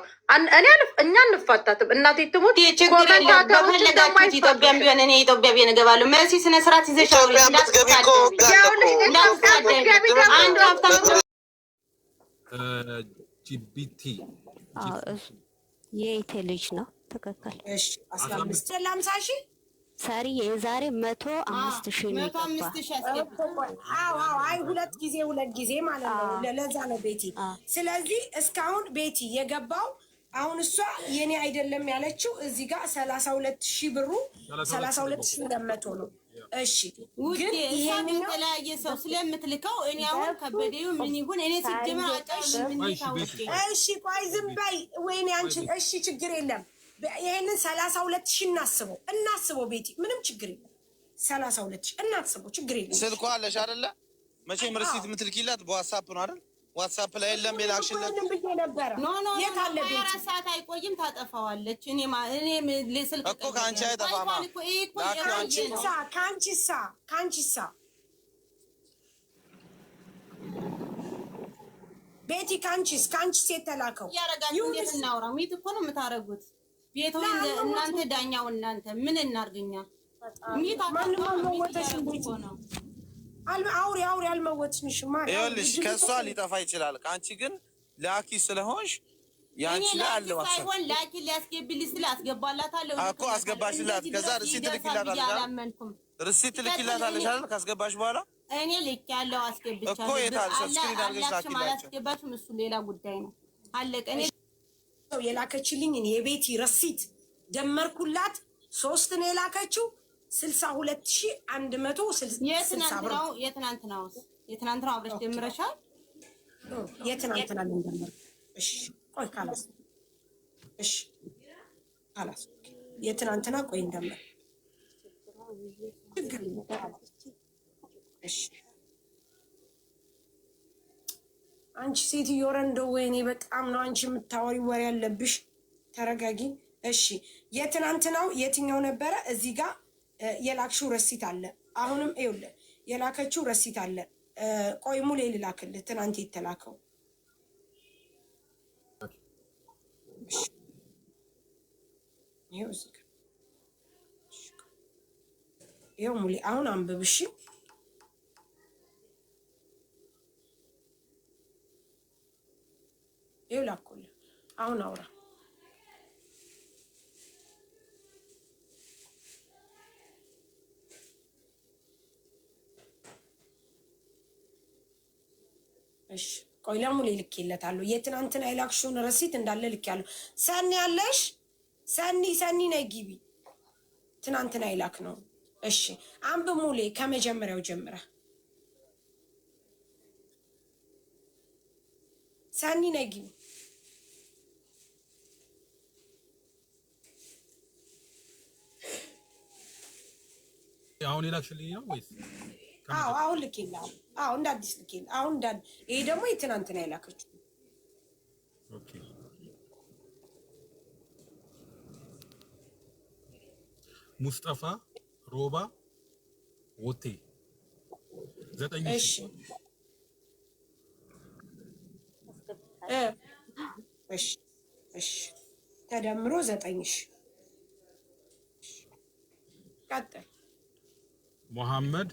እኛ እንፋታትም። እናቴ ትሙት ኮመንታተሮች ኢትዮጵያም ቢሆን እኔ ኢትዮጵያ ቢሆን እገባለሁ። መሲ ስነ ስርዓት ይዘሽ ጂቢቲ የኢቴ ልጅ ነው። ትክክል። ሰሪ የዛሬ 105,000 ነው የገባ። አይ ሁለት ጊዜ ማለት ነው። ለዛ ነው ቤቲ። ስለዚህ እስካሁን ቤቲ የገባው አሁን እሷ የኔ አይደለም ያለችው እዚህ ጋር 32,000 ብሩ 32,200 ነው። እሺ ግን ይሄን የተለያየ ሰው ስለምትልከው እኔ አሁን ከበደዩ ምን ይሁን እኔ ሲጀመር አጣሽ ምን ታውቂ። እሺ ቆይ ዝም በይ ወይኔ አንቺ። እሺ ችግር የለም ይሄንን 32,000 እናስበው ቤቲ፣ ምንም ችግር የለም። 32,000 እናስበው፣ ችግር የለም። ስልኳ አለሽ አይደለ? መቼም ርሲት የምትልኪላት በዋትስአፕ ነው አይደል? ዋትስአፕ ላይ የለም የላክሽለት ኖ የት ሰዓት አይቆይም፣ ታጠፋዋለች። እኔ ለስልክ እኮ ከአንቺ አይጠፋማ። ከአንቺሳ ቤቲ ከአንቺስ የተላከው ያረጋችሁ እንዴት እናውራ? ሚት እኮ ነው የምታረጉት። ቤቱ እናንተ ዳኛው እናንተ ምን እናርግኛ? ሚት ነው አውሪ አልመወትንሽ ማለት ይኸውልሽ፣ ከሷ ሊጠፋ ይችላል። ከአንቺ ግን ላኪ ስለሆንሽ ያንቺ ላይ አለ ዋትስአፕ ሳይሆን ላኪ ሊያስገብልሽ ስለ አስገባላታለሁ እኮ አስገባሽላት። ከዛ ርሲት ልኪላታለሽ አይደል? ካስገባሽ በኋላ እኔ ልክ ያለው አስገብቻለሁ እኮ የታልሽ ስክሪን አድርገሽ ላኪላቸው። አላስገባችም፣ እሱ ሌላ ጉዳይ ነው። አለቀ። እኔ የላከችልኝ የቤቲ ረሲት ደመርኩላት 3 ነው የላከችው 62,160 የትናንትናው አብረሽ ደምረሻል። የትናንትና ልንደምር። እሺ ቆይ ካላስ የትናንትና ቆይ እንደምር ችግር እሺ አንቺ ሴትዮ ኧረ እንደው ወይኔ በጣም ነው አንቺ የምታወሪ ወሬ ያለብሽ። ተረጋጊ። እሺ የትናንትናው የትኛው ነበረ? እዚህ ጋር የላክሽው ረሲት አለ። አሁንም ይኸውልህ የላከችው ረሲት አለ። ቆይ ሙሌ ልላክልህ ትናንት የተላከው ይኸው ሙሌ አሁን አንብብሽ። ይኸው ላኩልህ አሁን አውራ። እሺ ቆይ ለሙሌ ልኬለታለሁ። የትናንትና የላክሽውን ረሲት እንዳለ ልኬያለሁ። ሰኒ ያለሽ ሰኒ ነይ ግቢ። ትናንትና የላክ ነው። እሺ አንብብ ሙሌ ከመጀመሪያው ጀምረ። ሰኒ ነይ ግቢ። አሁን የላክሽልኝ ነው ወይስ? አሁን ልኬልህ። እንደ አዲስ ልኬልህ። አሁን ይሄ ደግሞ የትናንትና የላከችው። ኦኬ ሙስጠፋ ሮባ ወቴ 9,000። እሺ ተደምሮ 9,000። ቀጥል። መሐመድ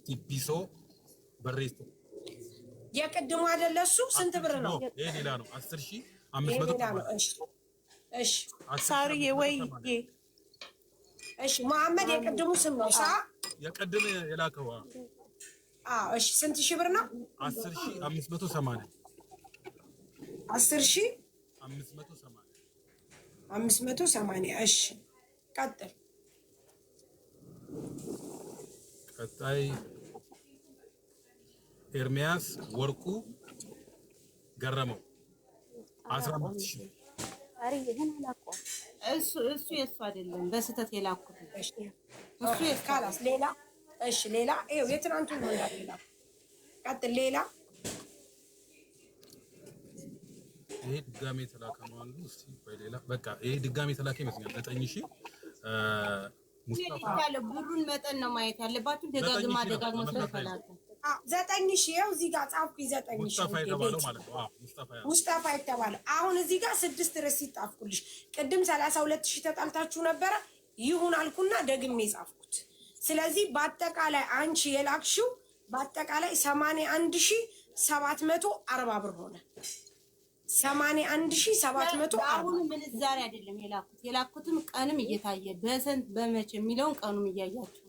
ኢቢሶ በሬቶ የቅድሙ አይደለ? እሱ ስንት ብር ነው? ይሄ ሌላ ነው። 10,500 ነው። እሺ ሳርዬ ወይዬ እሺ መሐመድ የቅድሙ ስም ነው። የቅድም የላከው እሺ ስንት ሺህ ብር ነው? 10,580 10,580 እሺ ቀጥል። ቀጣይ ኤርሚያስ ወርቁ ገረመው 15,000። እሱ የእሱ አይደለም፣ በስህተት የላኩት እሱ ካላስ ሌላ። እሺ ሌላ ይኸው የትናንቱ ነው ሌላ። ቀጥል ሌላ። ይሄ ድጋሜ የተላከ ነው አንዱ። እስቲ ቆይ ሌላ በቃ ይሄ ድጋሜ የተላከ ይመስላል 9,000 ሙስጠፋ ያለ ብሩን መጠን ነው ማየት ያለባችሁ። ደጋግማ ስለተላከ 9,000 ይኸው እዚህ ጋር ጻፍኩኝ። 9,000 ሙስጠፋ የተባለው አሁን እዚህ ጋር 6 ርዕስ ጻፍኩልሽ። ቅድም 32,000 ተጣልታችሁ ነበረ ይሁን አልኩና ደግሜ ጻፍኩት። ስለዚህ በአጠቃላይ አንቺ የላክሽው በአጠቃላይ 81,740 ብር ሆነ። 81,740 አሁን ምንዛሬ አይደለም የላኩትም ቀንም እየታየ በሰንት በመቼ የሚለውን ቀኑም እያያችሁ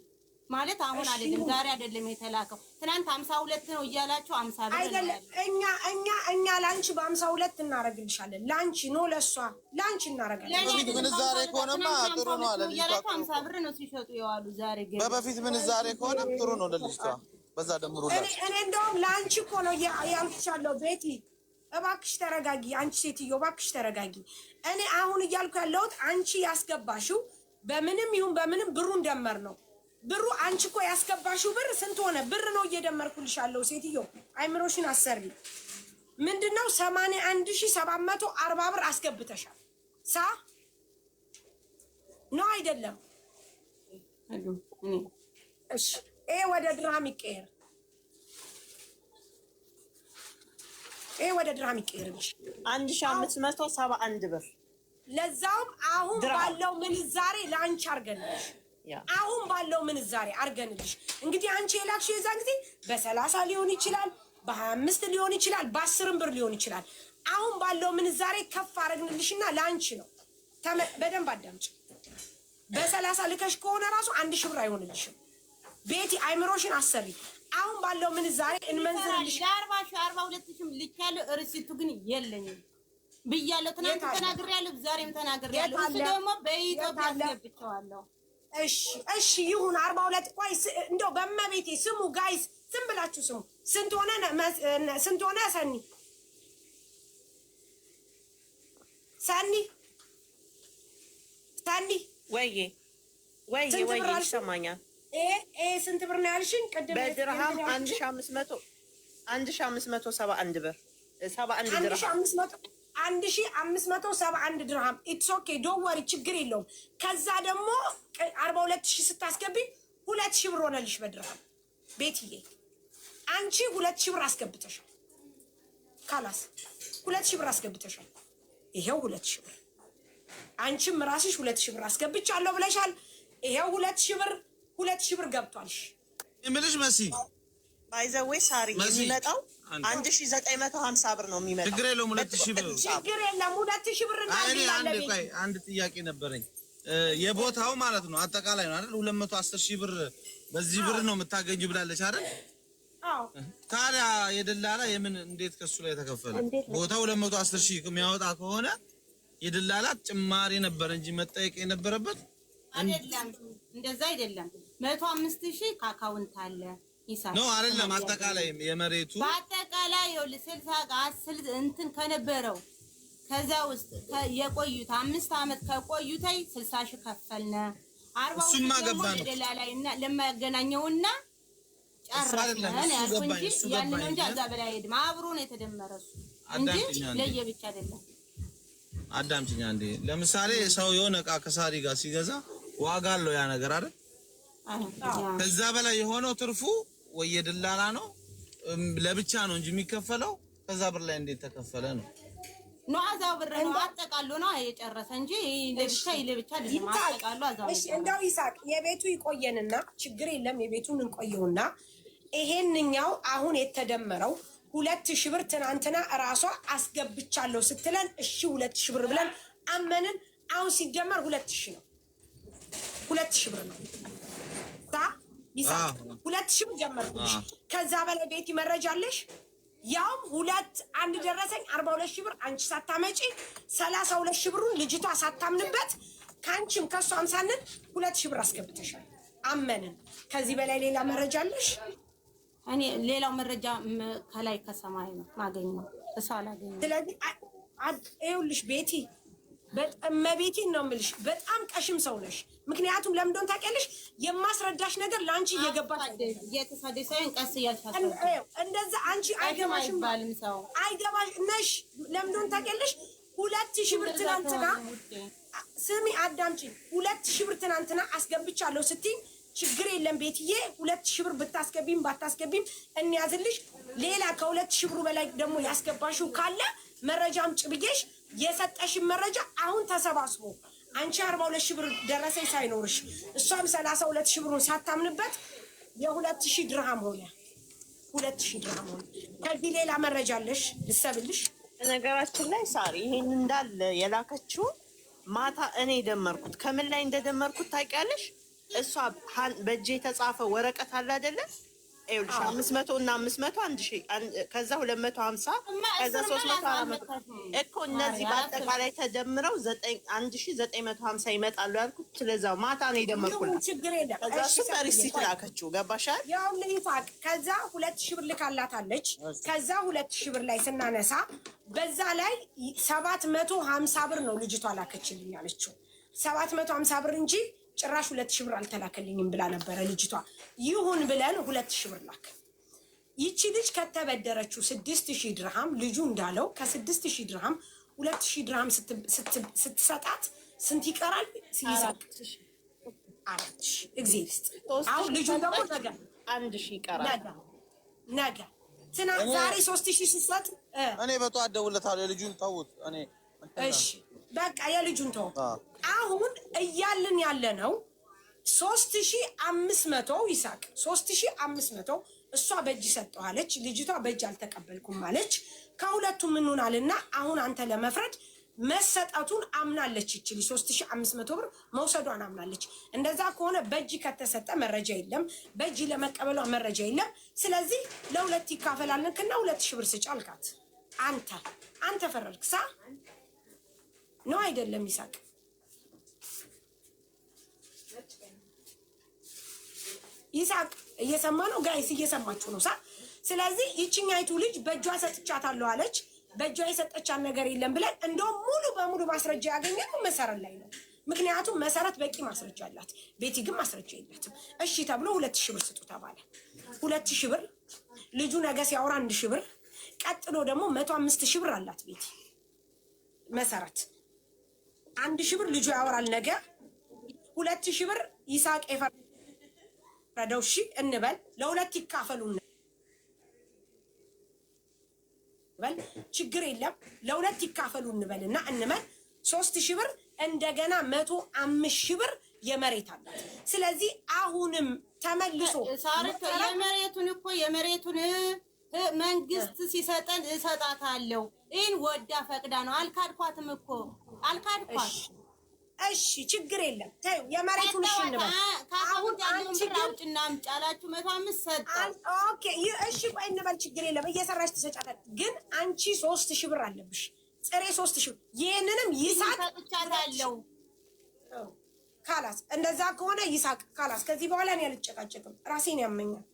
ማለት አሁን አይደለም ዛሬ አይደለም የተላከው። ትናንት 52 ነው እያላችሁ 50 ብር አይደለም። እኛ ላንቺ በ52 እናረግልሻለን። ላንቺ ነው ለሷ ላንቺ እናረጋለን። በፊት ምንዛሬ ከሆነማ ጥሩ ነው አለ ልጅቷ። 50 ብር ነው ሲሸጡ የዋሉ ዛሬ ግን በፊት ምንዛሬ ከሆነ ጥሩ ነው ለልጅቷ። በዛ ደምሩላት። እኔ እንደውም ላንቺ እኮ ነው ያልኩሻለሁ። ቤቲ እባክሽ ተረጋጊ። አንቺ ሴትዮ እባክሽ ተረጋጊ። እኔ አሁን እያልኩ ያለሁት አንቺ ያስገባሽው በምንም ይሁን በምንም ብሩን ደመር ነው። ብሩ አንቺ እኮ ያስገባሽው ብር ስንት ሆነ? ብር ነው እየደመርኩልሻለሁ ሴትዮ። አይምሮሽን አሰሪ። ምንድነው 81,740 ብር አስገብተሻል። ነው አይደለም? እሺ ይሄ ወደ ድርሃም ይቀየር። ወደ ድርሃም ይቀየርልሽ 1571 ብር ለዛውም አሁን ባለው ምንዛሬ ላንቺ አርገንልሽ አሁን ባለው ምንዛሬ አርገንልሽ። እንግዲህ አንቺ የላክሽው የዛን ጊዜ በ30 ሊሆን ይችላል፣ በ25 ሊሆን ይችላል፣ በ10 ብር ሊሆን ይችላል። አሁን ባለው ምንዛሬ ከፍ አረግንልሽና ላንቺ ነው። በደንብ አዳምጪ። በ30 ልከሽ ከሆነ ራሱ 1,000 ብር አይሆንልሽም። ቤቲ አይምሮሽን አሰሪ። አሁን ባለው ምንዛሬ እንመንዝርልሽ። 42,000 ልካለሁ። ርሲቱ ግን የለኝም ብያለሁ። ትናንት ተናግሬያለሁ፣ ዛሬም ተናግሬያለሁ። እሱ ደግሞ በኢትዮጵያ አስገብቼዋለሁ። እሺ ይሁን 42 ቆይ እንደው በመቤቴ ስሙ ጋይስ ዝም ብላችሁ ስሙ። ስንት ሆነ ሰኒ ወይ ይሰማኛል። ስንት ብር ነው ያልሽኝ? ቅድም በድርሃም 1571 ብር 71 ድርሃም 1571 ድርሃም። ኢትስ ኦኬ ዶንት ወሪ ችግር የለውም። ከዛ ደግሞ 42,000 ስታስገቢ 2,000 ብር ሆነልሽ በድርሃም። ቤትዬ አንቺ 2,000 ብር አስገብተሻል። ካላስ 2,000 ብር አስገብተሻል። ይሄው 2,000 ብር አንቺም ራስሽ 2,000 ብር አስገብቻለሁ ብለሻል። ይሄው 2,000 ብር ገብቷልሽ። እምልሽ መሲ ባይዘዌ ሳሪ የሚመጣው 1950 ብር ነው የሚመጣው። ችግር የለውም 2,000 ብር ችግር የለም 2,000 ብር እናደርጋለን። አንድ ጥያቄ ነበረኝ። የቦታው ማለት ነው አጠቃላይ ነው አይደል? 210,000 ብር በዚህ ብር ነው የምታገኙ ብላለች አይደል? አዎ። ታዲያ የደላላ የምን እንዴት ከሱ ላይ ተከፈለ? ቦታው 210,000 የሚያወጣ ከሆነ የደላላ ጭማሪ ነበር እንጂ መጠየቅ የነበረበት አይደለም። እንደዛ አይደለም። 105,000 ከአካውንት አለ ይሳል ነው አይደለም? አጠቃላይ የመሬቱ በአጠቃላይ 60 እንትን ከነበረው ከዛ ውስጥ የቆዩት 5 አመት ከቆዩት 60,000 ከፈልነ 40 ደግሞ ለደላላይና ለማገናኘውና ጨረሰን ያልኩ እንጂ ያን ነው እንጂ አዛ በላይ ሄድ አብሮ ነው የተደመረሱ እንጂ ለየብቻ አይደለም። አዳምጪኝ አንዴ። ለምሳሌ ሰው የሆነ እቃ ከሳሪ ጋር ሲገዛ ዋጋ አለው ያ ነገር አይደል? ከዛ በላይ የሆነው ትርፉ ወይ የደላላ ነው ለብቻ ነው እንጂ የሚከፈለው ከዛ ብር ላይ እንዴት ተከፈለ ነው? ነው አዛው ብር ነው አጠቃሎ ነው የጨረሰ እንጂ ለብቻ አይደለም። አጠቃሎ አዛው። እሺ እንደው ይሳቅ የቤቱ ይቆየንና ችግር የለም የቤቱን እንቆየውና ይሄንኛው አሁን የተደመረው 2,000 ብር ትናንትና እራሷ አስገብቻለሁ ስትለን እሺ 2,000 ብር ብለን አመንን። አሁን ሲደመር 2,000 ነው። 2,000 ብር ነው። ይሳቅ 2,000 ብር ጀመርኩልሽ። ከዛ በላይ ቤቲ መረጃ አለሽ? ያውም አንድ ደረሰኝ 42,000 ብር አንቺ ሳታመጪ 32,000 ብሩን ልጅቷ ሳታምንበት ካንቺም ከሷም ሳንን 2,000 ብር አስገብተሻል። አመንን። ከዚህ በላይ ሌላ መረጃ አለሽ? እኔ ሌላው መረጃ ከላይ ከሰማይ ነው ማገኘው እሷ አላገኘው። ስለዚህ ይኸውልሽ ቤቲ በጣም መቤቴን ነው የምልሽ፣ በጣም ቀሽም ሰው ነሽ። ምክንያቱም ለምን እንደሆነ ታውቂያለሽ? የማስረዳሽ ነገር ለአንቺ እየገባሽ የተሳደሰን ቀስ እያልሻለሁ እንደዛ አንቺ አይገባሽም ባልም ሰው አይገባሽ ነሽ። ለምን እንደሆነ ታውቂያለሽ? 2,000 ብር ትናንትና ስሚ አዳምጪ፣ 2,000 ብር ትናንትና አስገብቻለሁ ስትይ ችግር የለም ቤትዬ 2000 ብር ብታስገቢም ባታስገቢም እንያዝልሽ። ሌላ ከ2000 ብሩ በላይ ደግሞ ያስገባሽው ካለ መረጃ አምጪ ብዬሽ የሰጠሽን መረጃ አሁን ተሰባስቦ አንቺ 42000 ብር ደረሰኝ ሳይኖርሽ እሷም 32000 ብሩን ሳታምንበት የ2000 ድርሃም ሆነ 2000 ድርሃም ሆነ። ከዚህ ሌላ መረጃ አለሽ ልሰብልሽ? ነገራችን ላይ ሳሪ ይሄን እንዳለ የላከችው ማታ እኔ ደመርኩት። ከምን ላይ እንደደመርኩት ታውቂያለሽ? እሷ በእጄ የተጻፈ ወረቀት አለ አይደለ? ይኸውልሽ 500 እና 500 1000 ከዛ 250 ከዛ 300 400 እኮ እነዚህ በአጠቃላይ ተደምረው 1950 ይመጣሉ ያልኩት። ስለዚህ ማታ ነው የደመርኩላት። ችግር የለም። ከዛ እሱ በሪሲት ላከችው። ገባሻል? ያው ለይፋቅ ከዛ 2000 ብር ልካላታለች። ከዛ 2000 ብር ላይ ስናነሳ በዛ ላይ 750 ብር ነው ልጅቷ ላከችልኝ አለችው። 750 ብር እንጂ ጭራሽ 2000 ብር አልተላከልኝም ብላ ነበረ ልጅቷ። ይሁን ብለን 2000 ብር ላክ። ይቺ ልጅ ከተበደረችው 6000 ድርሃም ልጁ እንዳለው ከ6000 ድርሃም 2000 ድርሃም ስትሰጣት ስንት ይቀራል? ሲይዛቅ 4000 እግዚአብሔር ይስጥ። አሁን ልጁ ደግሞ ነገ 1000 ይቀራል። ነገ ትናንት ዛሬ 3000 ሲሰጥ እኔ በጠዋት ደውለታለሁ። የልጁን ተውት። እኔ እሺ በቃ የልጁን ተው። አሁን እያልን ያለ ነው 3500 ይሳቅ 3500 እሷ በእጅ ሰጠዋለች፣ ልጅቷ በእጅ አልተቀበልኩም ማለች። ከሁለቱም እንሆናልና አሁን አንተ ለመፍረድ መሰጠቱን አምናለች። ይችል 3500 ብር መውሰዷን አምናለች። እንደዛ ከሆነ በእጅ ከተሰጠ መረጃ የለም፣ በእጅ ለመቀበሏ መረጃ የለም። ስለዚህ ለሁለት ይካፈላልክና 2000 ብር ስጭ አልካት። አንተ ፈረድክሳ ነው አይደለም? ይሳቅ ይሳቅ እየሰማ ነው ጋይስ፣ እየሰማችሁ ነው ሳ። ስለዚህ ይችኛይቱ ልጅ በእጇ ሰጥቻታለሁ አለች። በእጇ የሰጠቻት ነገር የለም ብለን እንደውም ሙሉ በሙሉ ማስረጃ ያገኘነው መሰረት ላይ ነው። ምክንያቱም መሰረት በቂ ማስረጃ አላት፣ ቤቲ ግን ማስረጃ የላትም። እሺ ተብሎ 2000 ብር ስጡ ተባለ። 2000 ብር ልጁ ነገ ሲያወራ 1000 ብር፣ ቀጥሎ ደግሞ 105000 ብር አላት ቤቲ መሰረት 1000 ብር ልጁ ያወራል ነገ። 2000 ብር ይሳቅ የፈረደው እሺ እንበል ለሁለት ይካፈሉ እንበል፣ ችግር የለም ለሁለት ይካፈሉ እንበልና እንመን 3000 ብር እንደገና 105000 ብር የመሬት አላት። ስለዚህ አሁንም ተመልሶ የመሬቱን መንግስት ሲሰጠን እሰጣታለሁ። ይህን ወዳ ፈቅዳ ነው። አልካድኳትም እኮ አልካድኳት። እሺ ችግር የለም ተይው፣ የመሬቱን እሺ እንበል። አሁን አንቺ አውጭና አምጪ አላችሁ 105 ሰጣት። ኦኬ እሺ ቆይ እንበል፣ ችግር የለም እየሰራሽ ትሰጫታለሽ። ግን አንቺ 3000 ብር አለብሽ፣ ጥሬ 3000 ይሄንንም ይሳቅ ሰጥቻታለሁ። ካላስ እንደዛ ከሆነ ይሳቅ ካላስ ከዚህ በኋላ እኔ አልጨቃጨቅም፣ ራሴን ያመኛል።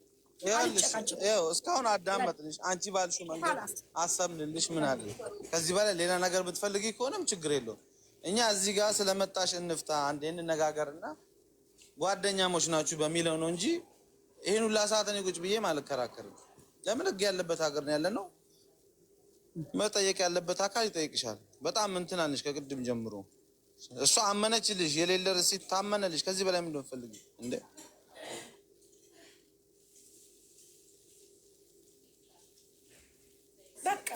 ይኸው እስካሁን አዳመጥንሽ፣ አንቺ ባልሽው መንገድ አሰብንልሽ። ምን አለ ከዚህ በላይ ሌላ ነገር ብትፈልጊ ከሆነም ችግር የለውም። እኛ እዚህ ጋር ስለመጣሽ እንፍታ፣ አንዴ እንነጋገርና ጓደኛሞች ናችሁ በሚለው ነው እንጂ ይሄን ሁላ ሰዓት እኔ ቁጭ ብዬ አልከራከርም። ለምን ህግ ያለበት ሀገር ነው ያለ ነው። መጠየቅ ያለበት አካል ይጠይቅሻል። በጣም እንትን አለሽ ከቅድም ጀምሮ። እሷ አመነችልሽ፣ የሌለ ርሲት ታመነልሽ። ከዚህ በላይ ምንድን ነው ፈልጊ እንዴ? በቃ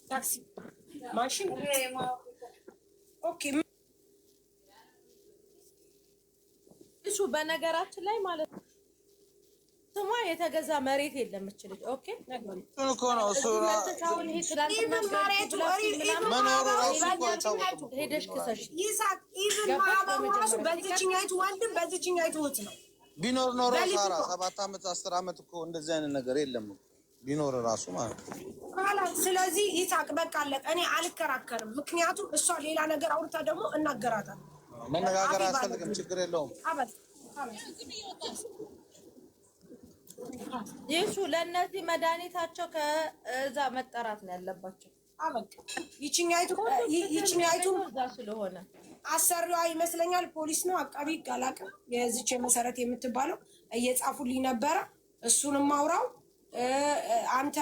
ታክሲ ማሽን ኦኬ። እሱ በነገራችን ላይ ማለት ነው ስሟ የተገዛ መሬት የለም እችልሽ። ኦኬ እኮ ነው እሱ ሄደሽ ክሰሽ ይሳቅ ኢቭን ማህበሩ ራሱ በዚህኛይቱ ወንድም በዚህኛይቱ እህት ነው። ቢኖር ኖሮ ሳራ 7 ዓመት 10 ዓመት እኮ እንደዚህ አይነት ነገር የለም ቢኖር ራሱ ማለት ነው። ስለዚህ ይሳቅ በቃ አለቀ። እኔ አልከራከርም፣ ምክንያቱም እሷ ሌላ ነገር አውርታ ደግሞ እናገራታለን። መነጋገር አያስፈልግም፣ ችግር የለውም። ይሱ ለእነዚህ መድኃኒታቸው ከዛ መጠራት ነው ያለባቸው። አበቃ ይችኛይቱ እዛ ስለሆነ አሰሪዋ ይመስለኛል ፖሊስ ነው አቃቢ ጋላቅ የዚች መሰረት የምትባለው እየጻፉልኝ ነበረ። እሱንም አውራው አንተ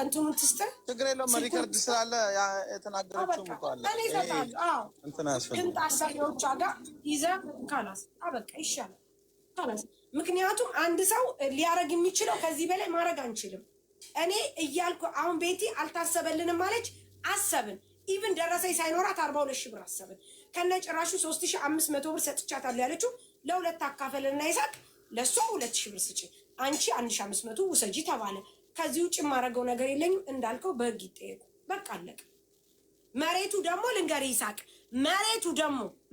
እንትኑን ትስጥር ችግር የለውም። ሪከርድ ስላለ የተናገረችውም እኮ አለ። እኔ እሰጥሃለሁ። አዎ እንትን አያስፈልግም። ግን አሰሪዎቿ ጋር ይዘህ ካላስ አበቃ ይሻላል ካላስ። ምክንያቱም አንድ ሰው ሊያረግ የሚችለው ከዚህ በላይ ማድረግ አንችልም። እኔ እያልኩ አሁን ቤቲ አልታሰበልንም ማለች። አሰብን ኢቭን ደረሰኝ ሳይኖራት 42 ሺህ ብር አሰብን። ከነ ጭራሹ 3500 ብር ሰጥቻታለሁ ያለችው ለሁለት አካፈልና ይሳቅ ለሷ 2000 ብር ስጪ አንቺ 1500 ውሰጂ ተባለ። ከዚህ ውጭ የማደርገው ነገር የለኝም። እንዳልከው በህግ ይጠየቁ። በቃ አለቀ። መሬቱ ደግሞ ልንገርህ ይሳቅ፣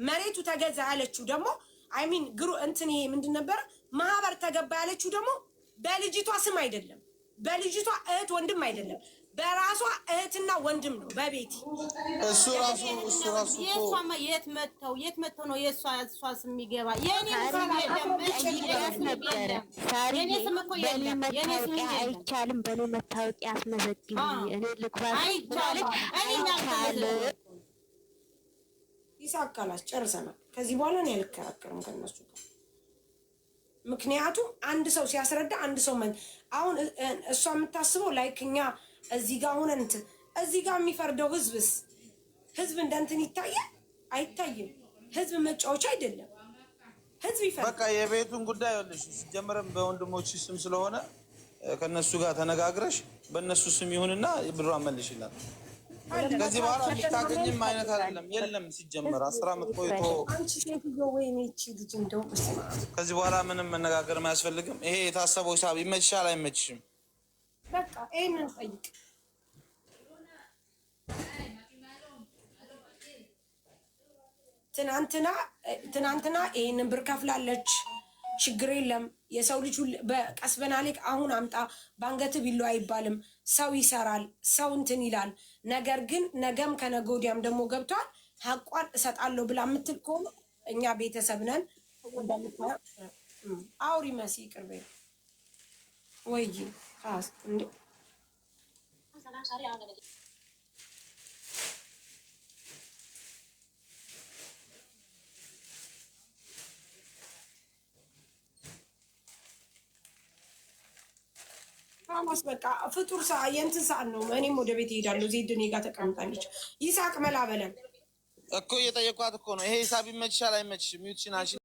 መሬቱ ተገዛ ያለችው ደግሞ አይሚን ግሩ እንትን ይሄ ምንድን ነበረ ማህበር ተገባ ያለችው ደግሞ በልጅቷ ስም አይደለም፣ በልጅቷ እህት ወንድም አይደለም፣ በራሷ እህትና ወንድም ነው። በቤቲ እሱ ራሱ የሷማ የት መተው ነው የሷ ስም የሚገባ? የኔ ስም እኮ የለም። የኔ ስም አይቻልም። በኔ መታወቂያ አስመዘግቢ እኔ ልክባ ይሳካላስ። ጨርሰናል። ከዚህ በኋላ እኔ አልከራከርም ከነሱ ጋር። ምክንያቱም አንድ ሰው ሲያስረዳ አንድ ሰው አሁን እሷ የምታስበው ላይክ እኛ እዚህ ጋር ሆነን እንትን እዚህ ጋር የሚፈርደው ህዝብ እንደ እንትን ይታያል አይታይም። ህዝብ መጫወቻ አይደለም። ህዝብ ይፈርድ። በቃ የቤቱን ጉዳይ ይኸውልሽ፣ ሲጀምርም በወንድሞች ስም ስለሆነ ከነሱ ጋር ተነጋግረሽ በእነሱ ስም ይሁንና ብሯን መልሽላት። ከዚህ በኋላ የሚታገኝም አይነት አይደለም። የለም ሲጀመር 10 ዓመት ቆይቶ ከዚህ በኋላ ምንም መነጋገር አያስፈልግም። ይሄ የታሰበው ሂሳብ ይመችሻል አይመችሽም? በቃ ይሄንን ጠይቅ። ትናንትና ይሄንን ብር ከፍላለች። ችግር የለም። የሰው ልጅ በቀስ በናሌክ አሁን አምጣ ባንገት ቢሎ አይባልም። ሰው ይሰራል፣ ሰው እንትን ይላል። ነገር ግን ነገም ከነገ ወዲያም ደግሞ ገብቷል ሀቋን እሰጣለሁ ብላ የምትል ከሆነ እኛ ቤተሰብ ነን። አውሪ መሲ ቅርቤ ወይ እንዴ በቃ ፍጡር የእንትን ሰዓት ነው። እኔም ወደ ቤት እሄዳለሁ። ዜድ እኔ ጋር ተቀምጣለች። ይሳቅ መላ በለን እኮ እየጠየኳት እኮ ነው። ይሄ ሂሳብ ይመችሻል አይመችሽም?